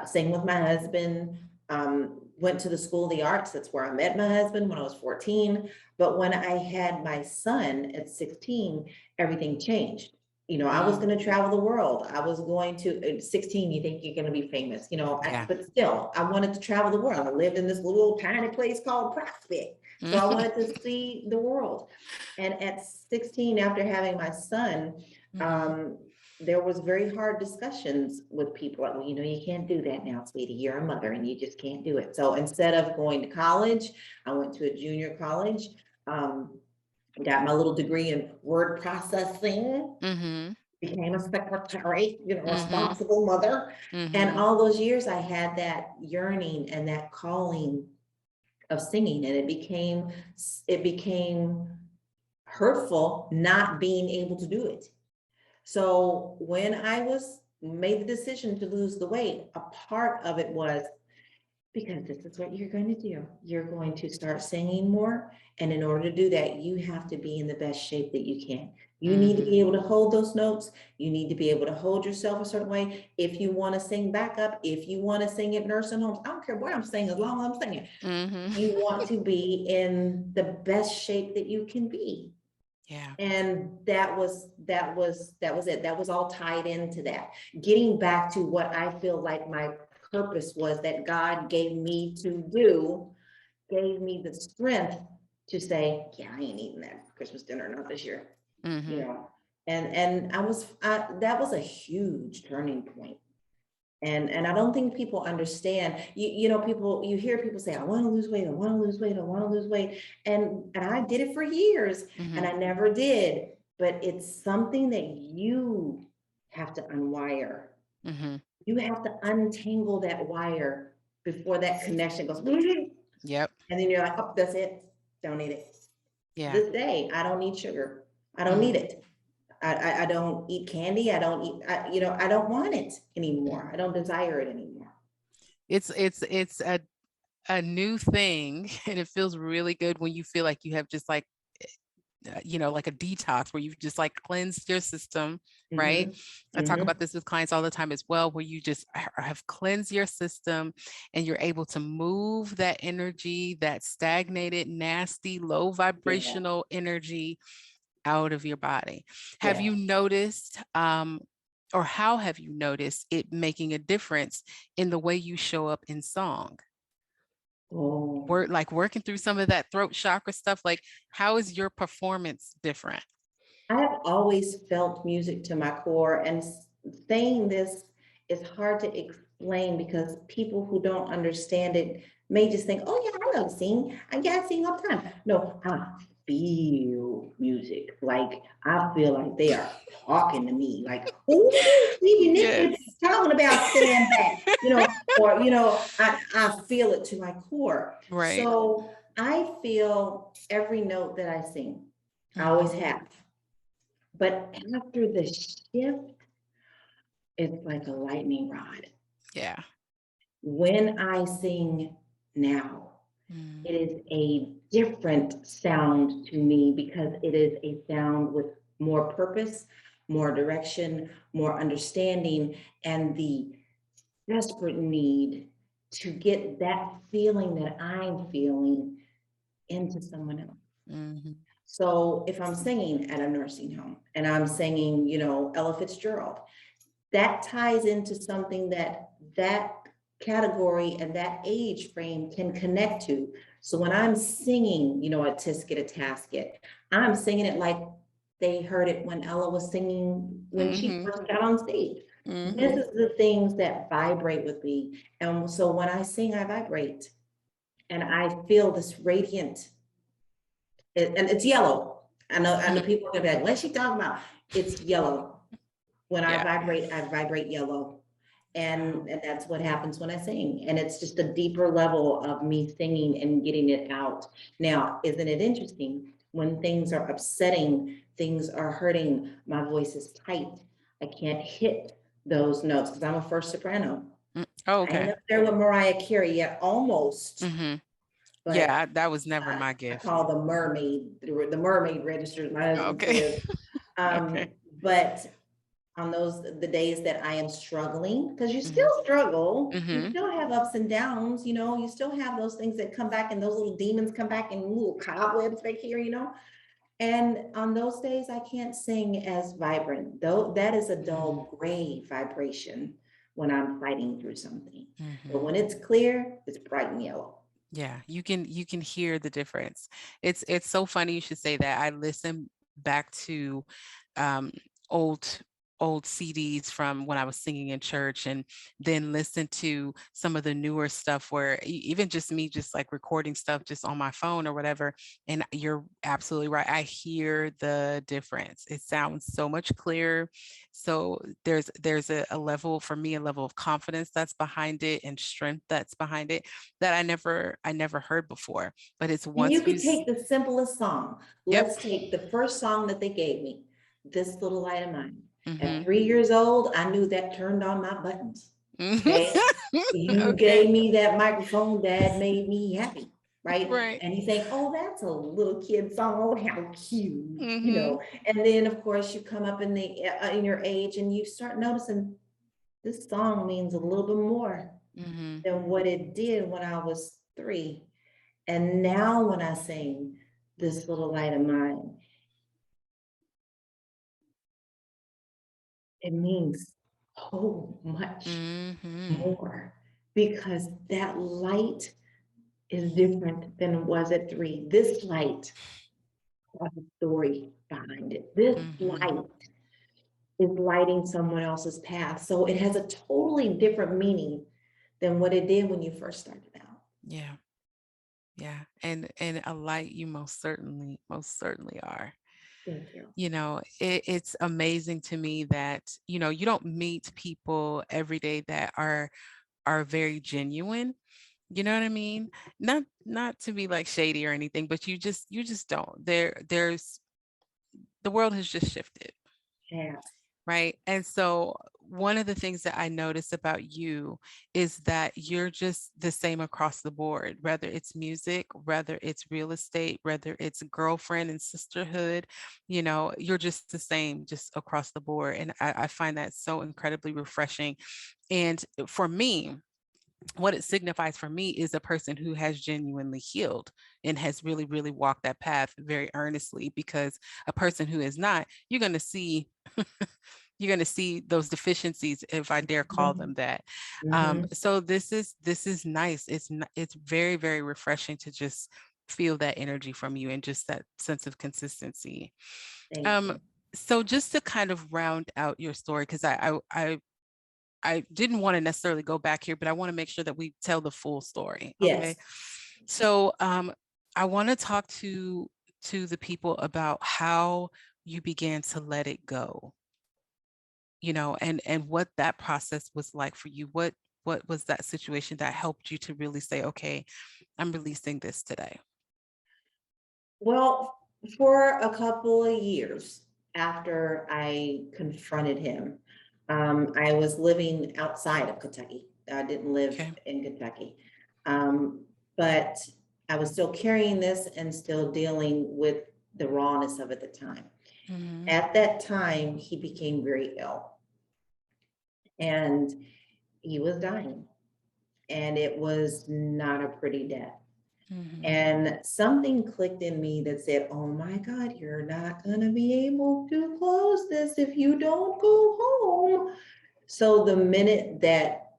[SPEAKER 2] sang with my husband, went to the School of the Arts. That's where I met my husband when I was 14. But when I had my son at 16, everything changed. I was
[SPEAKER 1] Mm.
[SPEAKER 2] going to travel the world. I was going to, at 16, you think you're going to be famous,
[SPEAKER 1] Yeah.
[SPEAKER 2] but still, I wanted to travel the world. I lived in this little tiny place called Prospect. So I wanted to see the world. And at 16, after having my son,
[SPEAKER 1] Hmm.
[SPEAKER 2] um, there was very hard discussions with people like, well, you can't do that now, sweetie. You're a mother and you just can't do it. So instead of going to college, I went to a junior college. Um, got my little degree in word processing,
[SPEAKER 1] Hmm.
[SPEAKER 2] became a secretary,
[SPEAKER 1] Hmm.
[SPEAKER 2] responsible mother. And
[SPEAKER 1] Hmm.
[SPEAKER 2] all those years I had that yearning and that calling of singing, and it became hurtful not being able to do it. So when I was made the decision to lose the weight, a part of it was because this is what you're going to do. You're going to start singing more. And in order to do that, you have to be in the best shape that you can. You need to be
[SPEAKER 1] Hmm.
[SPEAKER 2] able to hold those notes. You need to be able to hold yourself a certain way. If you want to sing backup, if you want to sing at nursing homes, I don't care what I'm singing, as long as I'm singing.
[SPEAKER 1] Hmm.
[SPEAKER 2] You want to be in the best shape that you can be.
[SPEAKER 1] Yeah.
[SPEAKER 2] And that was it. That was all tied into that. Getting back to what I feel like my purpose was that God gave me to do, gave me the strength to say, yeah, I ain't eating that Christmas dinner, not this year. You
[SPEAKER 1] Hmm.
[SPEAKER 2] know, and that was a huge turning point. And I don't think people understand, you know, people, you hear people say, I want to lose weight, I want to lose weight, I want to lose weight. And I did it for years and I never did, but it's something that you have to unwire. You have to untangle that wire before that connection goes.
[SPEAKER 1] Yep.
[SPEAKER 2] And then you're like, oh, that's it. Don't need it.
[SPEAKER 1] Yeah.
[SPEAKER 2] This day, I don't need sugar. I don't need it. I don't eat candy. I don't eat, you know, I don't want it anymore. I don't desire it anymore.
[SPEAKER 1] It's a new thing, and it feels really good when you feel like you have just like, you know, like a detox where you've just like cleansed your system, right? I talk about this with clients all the time as well, where you just have cleansed your system and you're able to move that energy, that stagnated, nasty, low vibrational energy out of your body. Have you noticed, or how have you noticed it making a difference in the way you show up in song? We're like working through some of that throat chakra stuff. Like, how is your performance different?
[SPEAKER 2] I have always felt music to my core, and saying this is hard to explain because people who don't understand it may just think, oh yeah, I love sing. I got sing all the time. No, I feel music. Like I feel like they are talking to me. Like, oh, Stevie Nicks is talking about stand back, you know, or you know, I feel it to my core.
[SPEAKER 1] Right.
[SPEAKER 2] So I feel every note that I sing. I always have. But after the shift, it's like a lightning rod.
[SPEAKER 1] Yeah.
[SPEAKER 2] When I sing now, it is a different sound to me because it is a sound with more purpose, more direction, more understanding, and the desperate need to get that feeling that I'm feeling into someone else. So if I'm singing at a nursing home and I'm singing, you know, Ella Fitzgerald, that ties into something that that category and that age frame can connect to. So when I'm singing, you know, a Tisket, a Tasket, I'm singing it like they heard it when Ella was singing when she first got on stage. This is the things that vibrate with me. And so when I sing, I vibrate and I feel this radiant, and it's yellow. I know people are gonna be like, what's she talking about? It's yellow. When I vibrate yellow. And that's what happens when I sing. And it's just a deeper level of me singing and getting it out. Now, isn't it interesting? When things are upsetting, things are hurting, my voice is tight. I can't hit those notes because I'm a first soprano.
[SPEAKER 1] Oh,
[SPEAKER 2] I
[SPEAKER 1] okay.
[SPEAKER 2] ain't up there with Mariah Carey yet, almost.
[SPEAKER 1] But yeah, that was never my gift.
[SPEAKER 2] I call the mermaid registers. My husband says. But on the days that I am struggling, because you still struggle, you still have ups and downs, you know, you still have those things that come back and those little demons come back and little cobwebs back here, you know. And on those days, I can't sing as vibrant, though that is a dull gray vibration when I'm fighting through something. But when it's clear, it's bright and yellow.
[SPEAKER 1] Yeah, you can hear the difference. It's so funny you should say that. I listen back to old CDs from when I was singing in church, and then listen to some of the newer stuff where even just me just like recording stuff just on my phone or whatever. And you're absolutely right. I hear the difference. It sounds so much clearer. So there's a level for me, a level of confidence that's behind it and strength that's behind it that I never heard before. But it's once
[SPEAKER 2] you could take the simplest song.
[SPEAKER 1] Yep.
[SPEAKER 2] Let's take the first song that they gave me, This Little Light of Mine. At 3 years old, I knew that turned on my buttons. Okay. You gave me that microphone, that made me happy. Right. And he's saying, oh, that's a little kid song. Oh, how cute. You know, and then of course you come up in your age and you start noticing this song means a little bit more than what it did when I was 3. And now when I sing This Little Light of Mine, it means so much more because that light is different than it was at 3. This light has a story behind it. This light is lighting someone else's path. So it has a totally different meaning than what it did when you first started out.
[SPEAKER 1] Yeah. Yeah. And a light you most certainly are.
[SPEAKER 2] Thank you.
[SPEAKER 1] It's amazing to me that, you don't meet people every day that are very genuine. You know what I mean? Not to be like shady or anything, but you just don't. There's the world has just shifted.
[SPEAKER 2] Yeah.
[SPEAKER 1] Right. And so one of the things that I notice about you is that you're just the same across the board, whether it's music, whether it's real estate, whether it's girlfriend and sisterhood, you're just the same just across the board. And I find that so incredibly refreshing. And for me, what it signifies for me is a person who has genuinely healed and has really, really walked that path very earnestly, because a person who is not, you're going to see those deficiencies, if I dare call them that.
[SPEAKER 2] Mm-hmm.
[SPEAKER 1] So this is nice. It's very, very refreshing to just feel that energy from you and just that sense of consistency.
[SPEAKER 2] Thank
[SPEAKER 1] Um,
[SPEAKER 2] you.
[SPEAKER 1] so just to kind of round out your story, because I didn't want to necessarily go back here, but I want to make sure that we tell the full story. Okay.
[SPEAKER 2] Yes.
[SPEAKER 1] So I want to talk to the people about how you began to let it go, and what that process was like for you. What was that situation that helped you to really say, okay, I'm releasing this today?
[SPEAKER 2] Well, for a couple of years after I confronted him, I was living outside of Kentucky. I didn't live
[SPEAKER 1] Okay.
[SPEAKER 2] in Kentucky. But I was still carrying this and still dealing with the rawness of it at the time.
[SPEAKER 1] Mm-hmm.
[SPEAKER 2] At that time, he became very ill and he was dying, and it was not a pretty death.
[SPEAKER 1] Mm-hmm.
[SPEAKER 2] And something clicked in me that said, oh my God, you're not going to be able to close this if you don't go home. So the minute that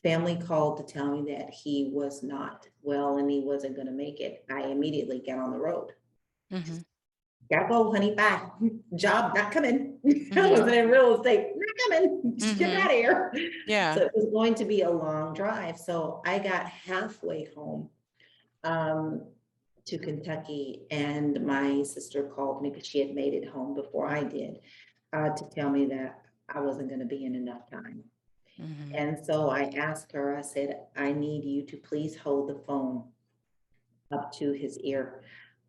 [SPEAKER 2] family called to tell me that he was not well and he wasn't going to make it, I immediately got on the road.
[SPEAKER 1] Mm-hmm.
[SPEAKER 2] Gotta go, honey. Bye. Job not coming. I
[SPEAKER 1] Mm-hmm.
[SPEAKER 2] wasn't in real estate. Not coming. Just get
[SPEAKER 1] Mm-hmm.
[SPEAKER 2] out of here.
[SPEAKER 1] Yeah.
[SPEAKER 2] So it was going to be a long drive. So I got halfway home um, to Kentucky, and my sister called me because she had made it home before I did, to tell me that I wasn't going to be in enough time.
[SPEAKER 1] Mm-hmm.
[SPEAKER 2] And so I asked her, I said, I need you to please hold the phone up to his ear.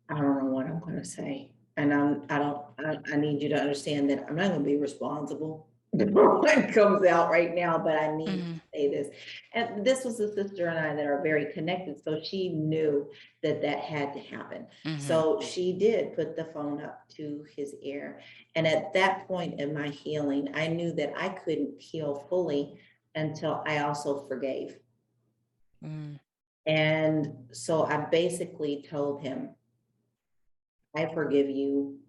[SPEAKER 2] I don't know what I'm going to say. And I need you to understand that I'm not going to be responsible for what comes out right now, but I need to
[SPEAKER 1] Mm-hmm.
[SPEAKER 2] say this. And this was a sister and I that are very connected. So she knew that that had to happen.
[SPEAKER 1] Mm-hmm.
[SPEAKER 2] So she did put the phone up to his ear. And at that point in my healing, I knew that I couldn't heal fully until I also forgave.
[SPEAKER 1] Mm-hmm.
[SPEAKER 2] And so I basically told him, I forgive you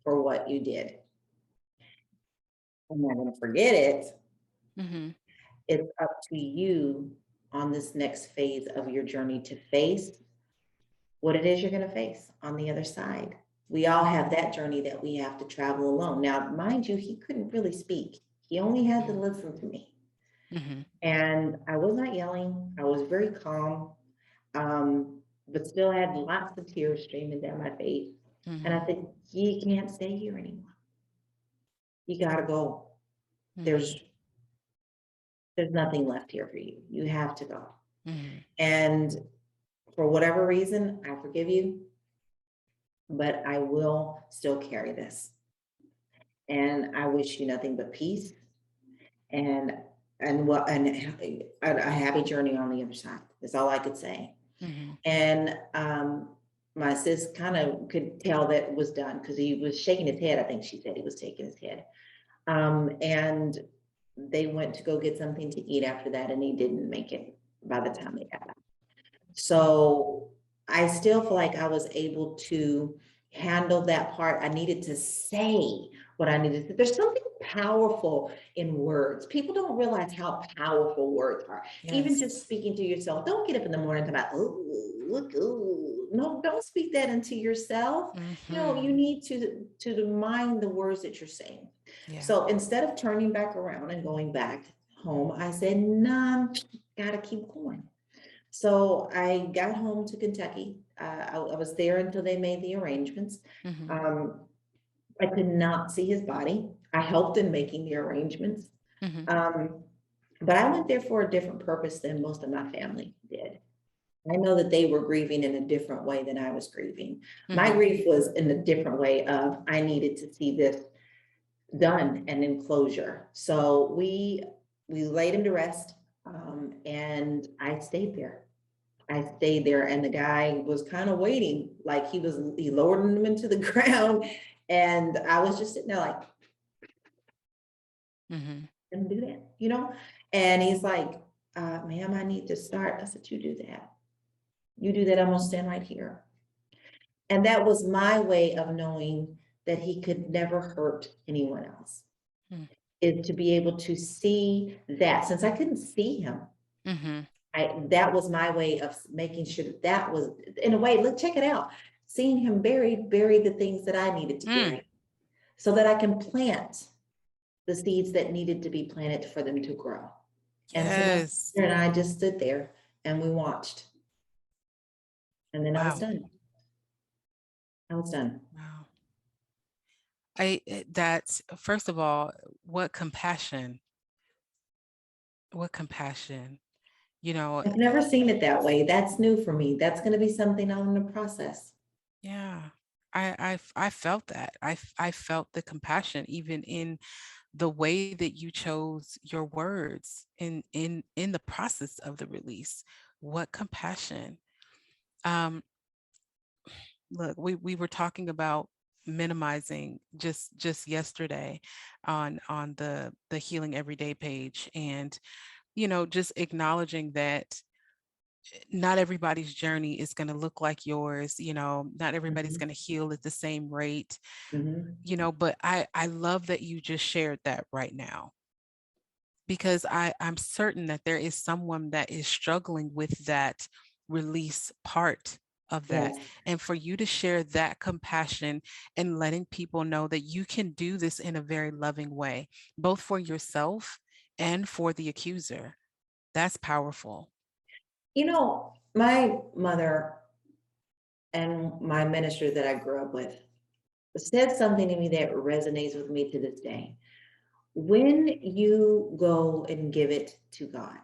[SPEAKER 2] for what you did. I'm not going to forget it.
[SPEAKER 1] Mm-hmm.
[SPEAKER 2] It's up to you on this next phase of your journey to face what it is you're going to face on the other side. We all have that journey that we have to travel alone. Now, mind you, he couldn't really speak. He only had to listen to me.
[SPEAKER 1] Mm-hmm.
[SPEAKER 2] And I was not yelling. I was very calm, but still had lots of tears streaming down my face. And
[SPEAKER 1] Mm-hmm.
[SPEAKER 2] I said, you can't stay here anymore. You got to go.
[SPEAKER 1] Mm-hmm.
[SPEAKER 2] There's there's nothing left here for you. You have to go.
[SPEAKER 1] Mm-hmm.
[SPEAKER 2] And for whatever reason, I forgive you, but I will still carry this. And I wish you nothing but peace and a happy journey on the other side. That's all I could say.
[SPEAKER 1] Mm-hmm.
[SPEAKER 2] And my sis kind of could tell that it was done because he was shaking his head. I think she said he was shaking his head. And they went to go get something to eat after that, and he didn't make it by the time they got back. So I still feel like I was able to handle that part. I needed to say what I needed to. There's something powerful in words. People don't realize how powerful words are. Even just
[SPEAKER 1] Yes.
[SPEAKER 2] speaking to yourself. Don't get up in the morning and talk about, oh, look, ooh. No, don't speak that into yourself. You
[SPEAKER 1] Mm-hmm.
[SPEAKER 2] need to mind the words that you're saying.
[SPEAKER 1] Yeah.
[SPEAKER 2] So instead of turning back around and going back home, I said, nah, gotta keep going. So I got home to Kentucky. I was there until they made the arrangements.
[SPEAKER 1] Mm-hmm.
[SPEAKER 2] Um, I could not see his body. I helped in making the arrangements.
[SPEAKER 1] Mm-hmm.
[SPEAKER 2] Um, but I went there for a different purpose than most of my family did. I know that they were grieving in a different way than I was grieving. My
[SPEAKER 1] Mm-hmm.
[SPEAKER 2] grief was in a different way of I needed to see this done and in closure. So we laid him to rest, and I stayed there. I stayed there, and the guy was kind of waiting, like he lowered him into the ground, and I was just sitting there like,
[SPEAKER 1] Mm-hmm.
[SPEAKER 2] didn't do that, you know? And he's like, ma'am, I need to start. I said, you do that. You do that, I'm gonna stand right here. And that was my way of knowing that he could never hurt anyone else, is to be able to see that since I couldn't see him.
[SPEAKER 1] Mm-hmm.
[SPEAKER 2] That was my way of making sure that that was, in a way, look, check it out. Seeing him bury the things that I needed to
[SPEAKER 1] Mm.
[SPEAKER 2] bury so that I can plant the seeds that needed to be planted for them to grow. And so my
[SPEAKER 1] Yes.
[SPEAKER 2] sister and I just stood there and we watched. And then I was
[SPEAKER 1] Wow.
[SPEAKER 2] done. I was done.
[SPEAKER 1] Wow. That's first of all, what compassion, what compassion, you know,
[SPEAKER 2] I've never seen it that way. That's new for me. That's going to be something I'm going to process.
[SPEAKER 1] yeah. I felt that. I felt the compassion even in the way that you chose your words in the process of the release. What compassion. Um, look, we were talking about minimizing just yesterday on the healing everyday page, and just acknowledging that not everybody's journey is going to look like yours. Not everybody's
[SPEAKER 2] Mhm,
[SPEAKER 1] going to heal at the same rate.
[SPEAKER 2] mhm.
[SPEAKER 1] But I love that you just shared that right now, because I'm certain that there is someone that is struggling with that release part of that.
[SPEAKER 2] Yes.
[SPEAKER 1] And for you to share that compassion and letting people know that you can do this in a very loving way, both for yourself and for the accuser, that's powerful.
[SPEAKER 2] My mother and my minister that I grew up with said something to me that resonates with me to this day. When you go and give it to God,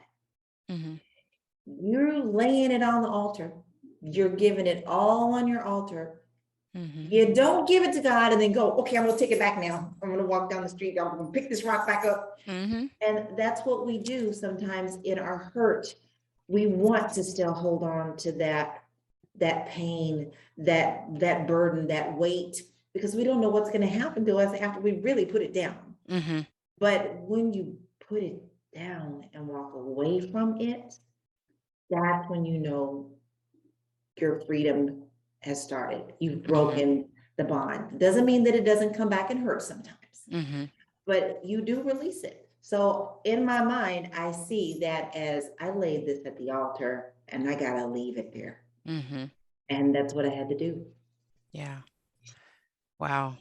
[SPEAKER 1] Mm-hmm.
[SPEAKER 2] you're laying it on the altar. You're giving it all on your altar.
[SPEAKER 1] Mm-hmm.
[SPEAKER 2] You don't give it to God and then go, okay, I'm going to take it back now. I'm going to walk down the street. I'm going to pick this rock back up.
[SPEAKER 1] Mm-hmm.
[SPEAKER 2] And that's what we do sometimes in our hurt. We want to still hold on to that pain, that burden, that weight, because we don't know what's going to happen to us after we really put it down.
[SPEAKER 1] Mm-hmm.
[SPEAKER 2] But when you put it down and walk away from it, that's when you know your freedom has started. You've
[SPEAKER 1] Mm-hmm.
[SPEAKER 2] broken the bond. Doesn't mean that it doesn't come back and hurt sometimes,
[SPEAKER 1] Mm-hmm.
[SPEAKER 2] but you do release it. So in my mind, I see that as I laid this at the altar and I got to leave it there.
[SPEAKER 1] Mm-hmm.
[SPEAKER 2] And that's what I had to do.
[SPEAKER 1] Yeah. Wow.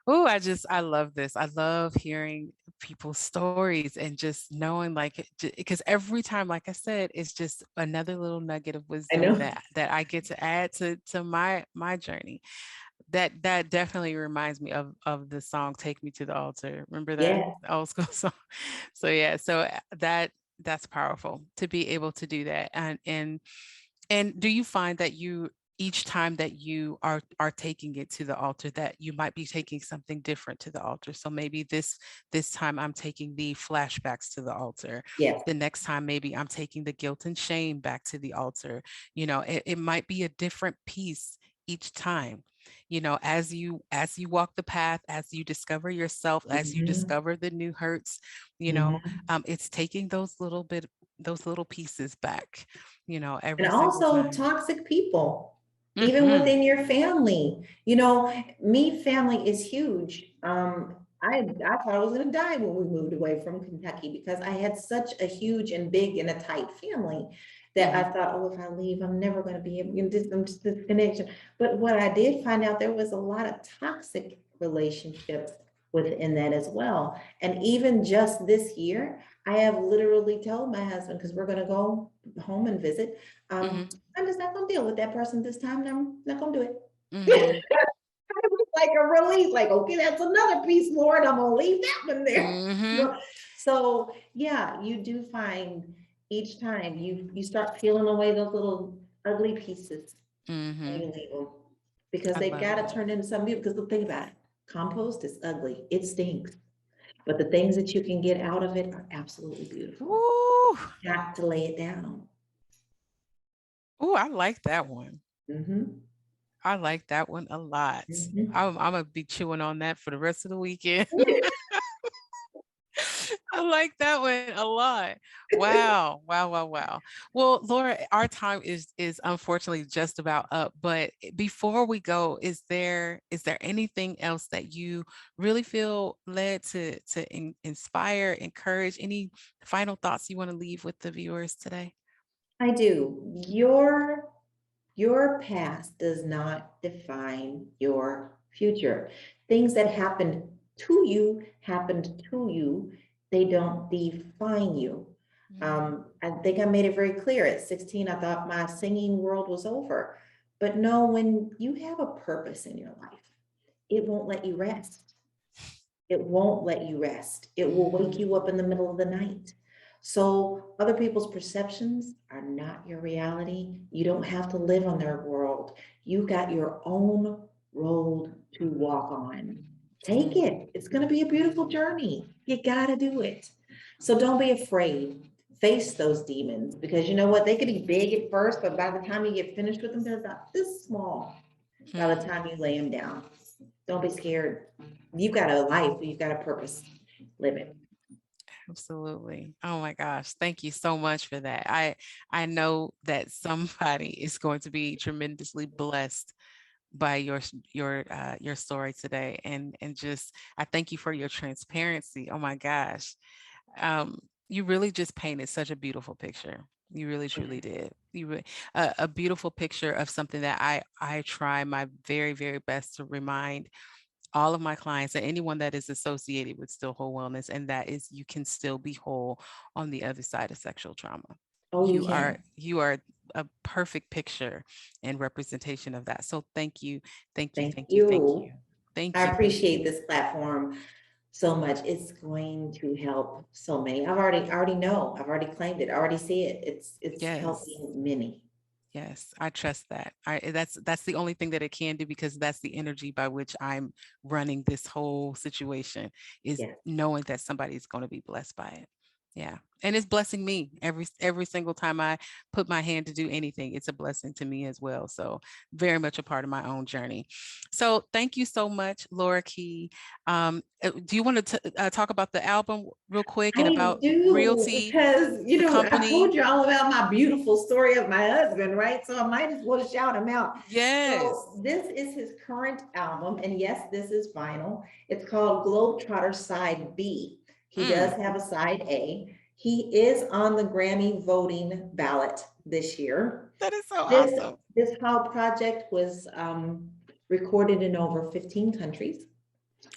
[SPEAKER 1] Oh, I love this. I love hearing people's stories and just knowing, like, because every time, like I said, it's just another little nugget of
[SPEAKER 2] I
[SPEAKER 1] wisdom
[SPEAKER 2] know.
[SPEAKER 1] that I get to add to my journey. That definitely reminds me of the song "Take Me to the Altar." Remember that
[SPEAKER 2] Yeah.
[SPEAKER 1] old school song? So yeah, so that's powerful to be able to do that. And do you find that you each time that you are taking it to the altar, that you might be taking something different to the altar? So maybe this time I'm taking the flashbacks to the altar.
[SPEAKER 2] Yes.
[SPEAKER 1] The next time maybe I'm taking the guilt and shame back to the altar. It might be a different piece each time. As you walk the path, as you discover yourself, as you
[SPEAKER 2] Mhm,
[SPEAKER 1] discover the new hurts,
[SPEAKER 2] mhm.
[SPEAKER 1] it's taking those little pieces back,
[SPEAKER 2] And
[SPEAKER 1] every single
[SPEAKER 2] also
[SPEAKER 1] time.
[SPEAKER 2] toxic people, even
[SPEAKER 1] Mhm.
[SPEAKER 2] within your family. Me family is huge. I thought I was going to die when we moved away from Kentucky because I had such a huge and big and a tight family that
[SPEAKER 1] Mhm.
[SPEAKER 2] I thought, oh, if I leave, I'm never going to be able to this disconnection. But what I did find out, there was a lot of toxic relationships within that as well. And even just this year, I have literally told my husband, because we're going to go home and visit,
[SPEAKER 1] Mm-hmm.
[SPEAKER 2] I'm just not going to deal with that person this time. And I'm not going to do it.
[SPEAKER 1] Mm-hmm.
[SPEAKER 2] It was like a release, like, okay, that's another piece, Lord. I'm going to leave that one there.
[SPEAKER 1] Mm-hmm.
[SPEAKER 2] So yeah, you do find each time you start peeling away those little ugly pieces and
[SPEAKER 1] Mm-hmm.
[SPEAKER 2] you leave them because
[SPEAKER 1] I
[SPEAKER 2] they've
[SPEAKER 1] love
[SPEAKER 2] got to
[SPEAKER 1] that.
[SPEAKER 2] turn into something beautiful. Because the thing about it, compost is ugly. It stinks. But the things that you can get out of it are absolutely beautiful.
[SPEAKER 1] Ooh.
[SPEAKER 2] Got to lay it down.
[SPEAKER 1] Ooh, I like that one.
[SPEAKER 2] Mm-hmm.
[SPEAKER 1] I like that one a lot.
[SPEAKER 2] Mm-hmm.
[SPEAKER 1] I'm gonna be chewing on that for the rest of the weekend. I like that one a lot. Wow. Wow. Wow. Wow. Well, Laura, our time is unfortunately just about up. But before we go, is there anything else that you really feel led to inspire, encourage? Any final thoughts you want to leave with the viewers today?
[SPEAKER 2] I do. Your past does not define your future. Things that happened to you, they don't define you.
[SPEAKER 1] Mm,
[SPEAKER 2] I think I made it very clear at 16, I thought my singing world was over. But no, when you have a purpose in your life, it won't let you rest. It won't let you rest. It will wake
[SPEAKER 1] mm,
[SPEAKER 2] you up in the middle of the night. So other people's perceptions are not your reality. You don't have to live on their world. You got your own road to walk on. Take
[SPEAKER 1] mm,
[SPEAKER 2] it. It's going to be a beautiful journey. You got to do it. So don't be afraid. Face those demons because you know what? They could be big at first, but by the time you get finished with them, they're about this small by the
[SPEAKER 1] mm.
[SPEAKER 2] time you lay them down. Don't be scared. You've got a life, you've got a purpose. Live it.
[SPEAKER 1] Absolutely. Oh my gosh. Thank you so much for that. I know that somebody is going to be tremendously blessed by your story today, and just I thank you for your transparency. Oh my gosh. You really just painted such a beautiful picture. You really truly did. A beautiful picture of something that I try my very very best to remind all of my clients and anyone that is associated with still whole wellness, and that is you can still be whole on the other side of sexual trauma.
[SPEAKER 2] Oh, you can.
[SPEAKER 1] You are a perfect picture and representation of that. So thank you, thank you,
[SPEAKER 2] Thank
[SPEAKER 1] thank you, thank
[SPEAKER 2] you.
[SPEAKER 1] you, thank
[SPEAKER 2] I
[SPEAKER 1] you, thank
[SPEAKER 2] appreciate
[SPEAKER 1] you.
[SPEAKER 2] this platform so much. It's going to help so many. I already know. I've already claimed it. I already see it. It's
[SPEAKER 1] Yes.
[SPEAKER 2] helping many.
[SPEAKER 1] Yes, I trust that. That's the only thing that it can do, because that's the energy by which I'm running this whole situation, is
[SPEAKER 2] Yes.
[SPEAKER 1] knowing that somebody's going to be blessed by it. Yeah. And it's blessing me every single time I put my hand to do anything. It's a blessing to me as well. So very much a part of my own journey. So thank you so much, Laura Key. Do you want to talk about the album real quick and
[SPEAKER 2] I
[SPEAKER 1] about
[SPEAKER 2] do
[SPEAKER 1] Realty,
[SPEAKER 2] because,
[SPEAKER 1] the
[SPEAKER 2] I told
[SPEAKER 1] company?
[SPEAKER 2] you all about my beautiful story of my husband, right? So I might as well shout him out.
[SPEAKER 1] Yes.
[SPEAKER 2] So this is his current album, and yes, this is vinyl. It's called Globetrotter Side B. He does
[SPEAKER 1] Mm,
[SPEAKER 2] have a side A. He is on the Grammy voting ballot this year.
[SPEAKER 1] that is so
[SPEAKER 2] This
[SPEAKER 1] awesome.
[SPEAKER 2] this whole project was recorded in over 15 countries.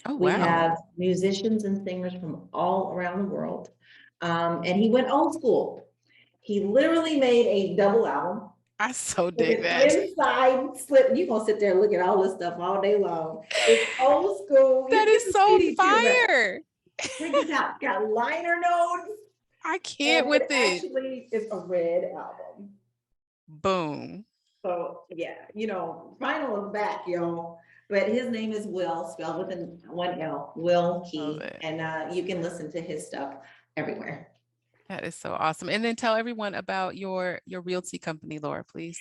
[SPEAKER 1] Oh,
[SPEAKER 2] We
[SPEAKER 1] wow.
[SPEAKER 2] have musicians and singers from all around the world. And he went old school. He literally made a double album
[SPEAKER 1] I so
[SPEAKER 2] with
[SPEAKER 1] dig
[SPEAKER 2] an
[SPEAKER 1] that.
[SPEAKER 2] inside slip. You're gonna sit there and look at all this stuff all day long. It's old school.
[SPEAKER 1] That
[SPEAKER 2] You get
[SPEAKER 1] is
[SPEAKER 2] the
[SPEAKER 1] so
[SPEAKER 2] CD too, but
[SPEAKER 1] fire.
[SPEAKER 2] check this out. It's got liner notes,
[SPEAKER 1] I can't
[SPEAKER 2] and
[SPEAKER 1] with
[SPEAKER 2] it
[SPEAKER 1] it.
[SPEAKER 2] actually is a red album.
[SPEAKER 1] Boom.
[SPEAKER 2] So yeah, vinyl is back, y'all. But his name is Will, spelled with one L, Will
[SPEAKER 1] Love
[SPEAKER 2] Key,
[SPEAKER 1] it.
[SPEAKER 2] and you can listen to his stuff everywhere.
[SPEAKER 1] That is so awesome. And then tell everyone about your realty company, Laura, please.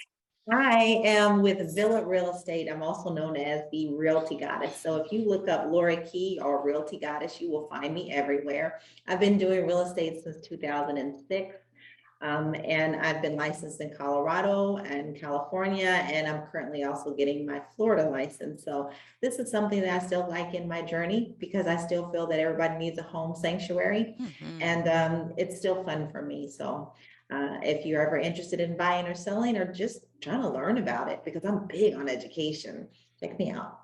[SPEAKER 2] I am with Villa Real Estate. I'm also known as the Realty Goddess. So if you look up Laura Key or Realty Goddess, you will find me everywhere. I've been doing real estate since 2006. And I've been licensed in Colorado and California, and I'm currently also getting my Florida license. So this is something that I still like in my journey because I still feel that everybody needs a home sanctuary,
[SPEAKER 1] Hmm.
[SPEAKER 2] and it's still fun for me. So if you're ever interested in buying or selling or just trying to learn about it, because I'm big on education, check me out.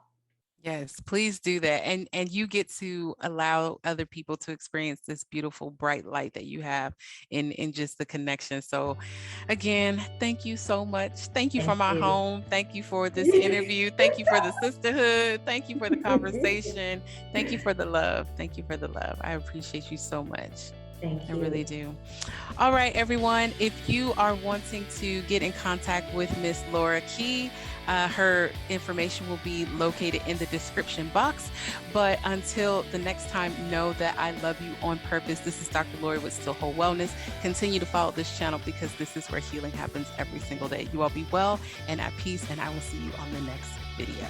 [SPEAKER 1] Yes, please do that. And you get to allow other people to experience this beautiful bright light that you have in just the connection. So again, thank you so much. Thank you for
[SPEAKER 2] Thank
[SPEAKER 1] my
[SPEAKER 2] you.
[SPEAKER 1] home. Thank you for this interview. Thank you for the sisterhood. Thank you for the conversation. Thank you for the love. Thank you for the love. I appreciate you so much.
[SPEAKER 2] Thank
[SPEAKER 1] I really
[SPEAKER 2] you.
[SPEAKER 1] do. All right, everyone. If you are wanting to get in contact with Miss Laura Key, her information will be located in the description box. But until the next time, know that I love you on purpose. This is Dr. Lori with Still Whole Wellness. Continue to follow this channel because this is where healing happens every single day. You all be well and at peace, and I will see you on the next video.